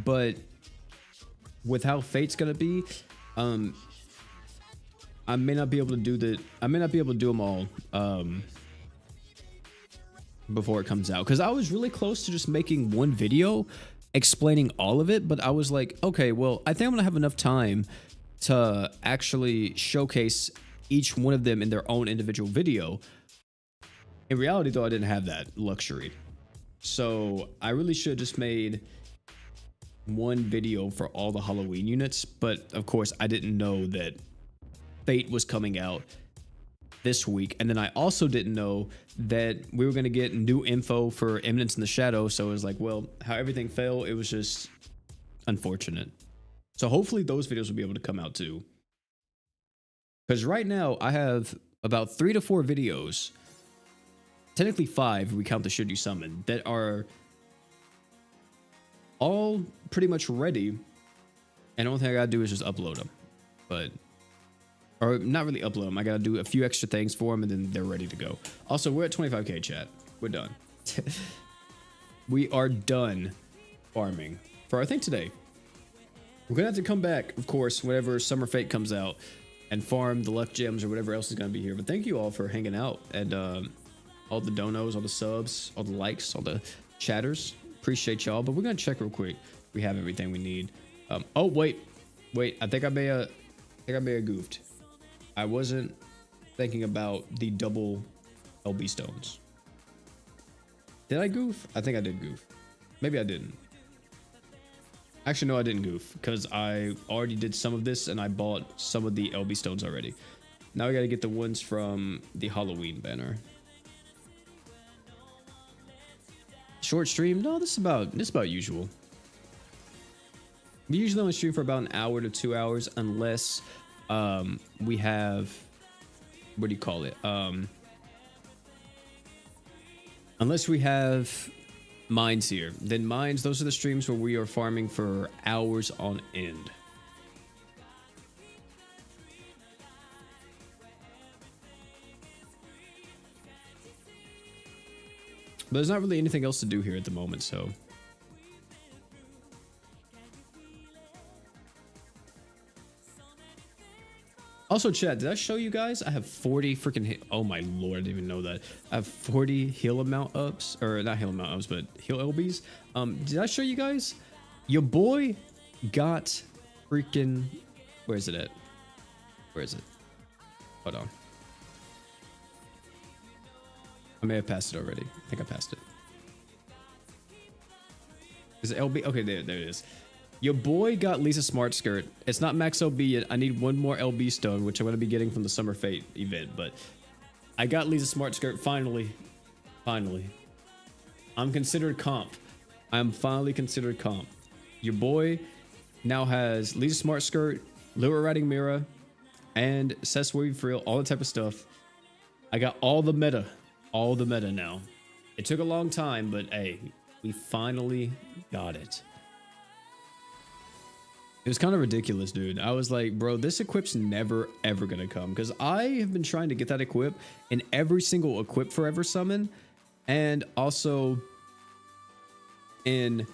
but with how Fate's gonna be, I may not be able to do them all before it comes out, because I was really close to just making one video explaining all of it, but I was like, okay, well, I think I'm gonna have enough time to actually showcase each one of them in their own individual video. In reality, though, I didn't have that luxury, so I really should have just made one video for all the Halloween units. But of course, I didn't know that Fate was coming out this week, and then I also didn't know that we were going to get new info for Eminence in the Shadow. So it was like, well, how everything fell, it was just unfortunate. So hopefully those videos will be able to come out too, because right now I have about 3 to 4 videos, technically 5 if we count the Should You Summon, that are all pretty much ready, and the only thing I gotta do is just upload them. Or not really upload them, I gotta do a few extra things for them and then they're ready to go. Also, we're at 25k, chat. We're done. We are done farming for I think today. We're gonna have to come back, of course, whenever Summer Fate comes out, and farm the luck gems or whatever else is gonna be here. But thank you all for hanging out, and all the donos, all the subs, all the likes, all the chatters. Appreciate y'all. But we're gonna check real quick. We have everything we need. Oh wait, I think I may have goofed. I wasn't thinking about the double LB stones. Did I goof? I think I did goof. Maybe I didn't. Actually, no, I didn't goof, because I already did some of this and I bought some of the LB stones already. Now we gotta get the ones from the Halloween banner. Short stream? No, this is about usual. We usually only stream for about an hour to 2 hours, unless we have, what do you call it? Unless we have mines here. Then mines, those are the streams where we are farming for hours on end. But there's not really anything else to do here at the moment, so. Also, chat, did I show you guys? I have 40 freaking oh my lord, I didn't even know that. I have 40 heal amount ups, or not heal amount ups, but heal LBs. Did I show you guys? Your boy got freaking, where is it at? Where is it? Hold on. I may have passed it already. I think I passed it. Is it LB? Okay, there it is. Your boy got Lisa Smart Skirt. It's not max LB yet. I need one more LB stone, which I'm going to be getting from the Summer Fate event. But I got Lisa Smart Skirt finally. Finally. I'm considered comp. I'm finally considered comp. Your boy now has Lisa Smart Skirt, Lyra Riding Mira, and Sesweave Frill, all the type of stuff. I got all the meta. All the meta now. It took a long time, but hey, we finally got it. It was kind of ridiculous, dude. I was like, bro, this equip's never, ever going to come. Because I have been trying to get that equip in every single equip forever summon. And also in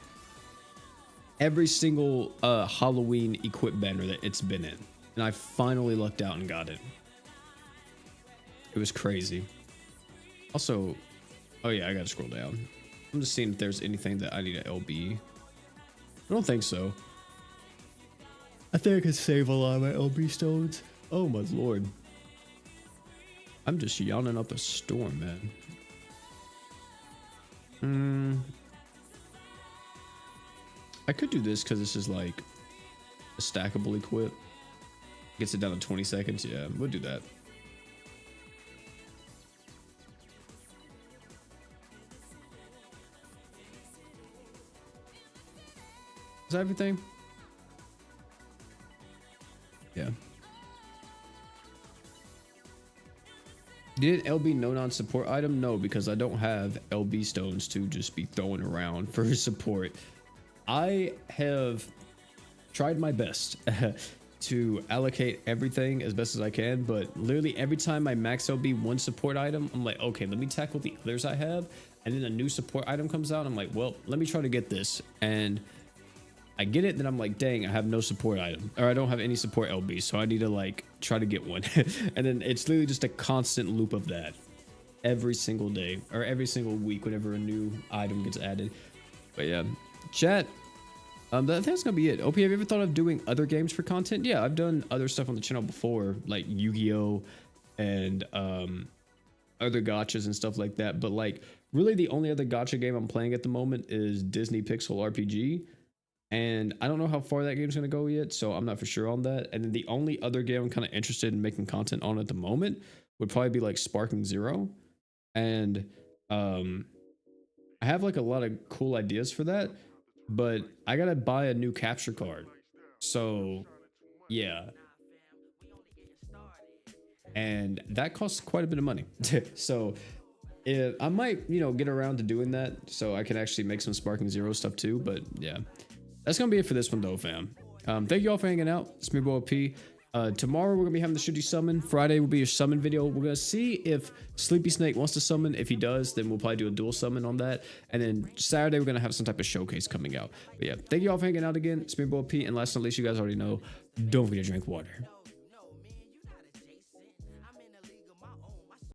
every single Halloween equip banner that it's been in. And I finally lucked out and got it. It was crazy. Also, oh yeah, I got to scroll down. I'm just seeing if there's anything that I need to LB. I don't think so. I think I could save a lot of my LB stones. Oh my lord. I'm just yawning up a storm, man. I could do this because this is like a stackable equip. Gets it down to 20 seconds. Yeah, we'll do that. Is that everything? Yeah. Did LB no non-support item? No, because I don't have LB stones to just be throwing around for support. I have tried my best to allocate everything as best as I can, but literally every time I max LB one support item, I'm like, okay, let me tackle the others I have, and then a new support item comes out, I'm like, well, let me try to get this, and I get it, then I'm like, dang, I have no support item, or I don't have any support LB, so I need to like try to get one. And then it's literally just a constant loop of that every single day or every single week whenever a new item gets added. But yeah, chat, I think that's gonna be it. OP, have you ever thought of doing other games for content? Yeah, I've done other stuff on the channel before, like Yu-Gi-Oh and other gachas and stuff like that, but like really the only other gacha game I'm playing at the moment is Disney Pixel RPG. And I don't know how far that game's going to go yet, so I'm not for sure on that. And then the only other game I'm kind of interested in making content on at the moment would probably be like Sparking Zero. And I have like a lot of cool ideas for that, but I got to buy a new capture card. So yeah. And that costs quite a bit of money. So I might, get around to doing that so I can actually make some Sparking Zero stuff too. But yeah. That's gonna be it for this one though, fam. Thank you all for hanging out. It's me, Boy P. Tomorrow we're gonna be having the Should You Summon. Friday will be a summon video. We're gonna see if Sleepy Snake wants to summon. If he does, then we'll probably do a dual summon on that. And then Saturday we're gonna have some type of showcase coming out. But yeah, thank you all for hanging out again. It's me, Boy P. And last but not least, you guys already know, don't forget to drink water.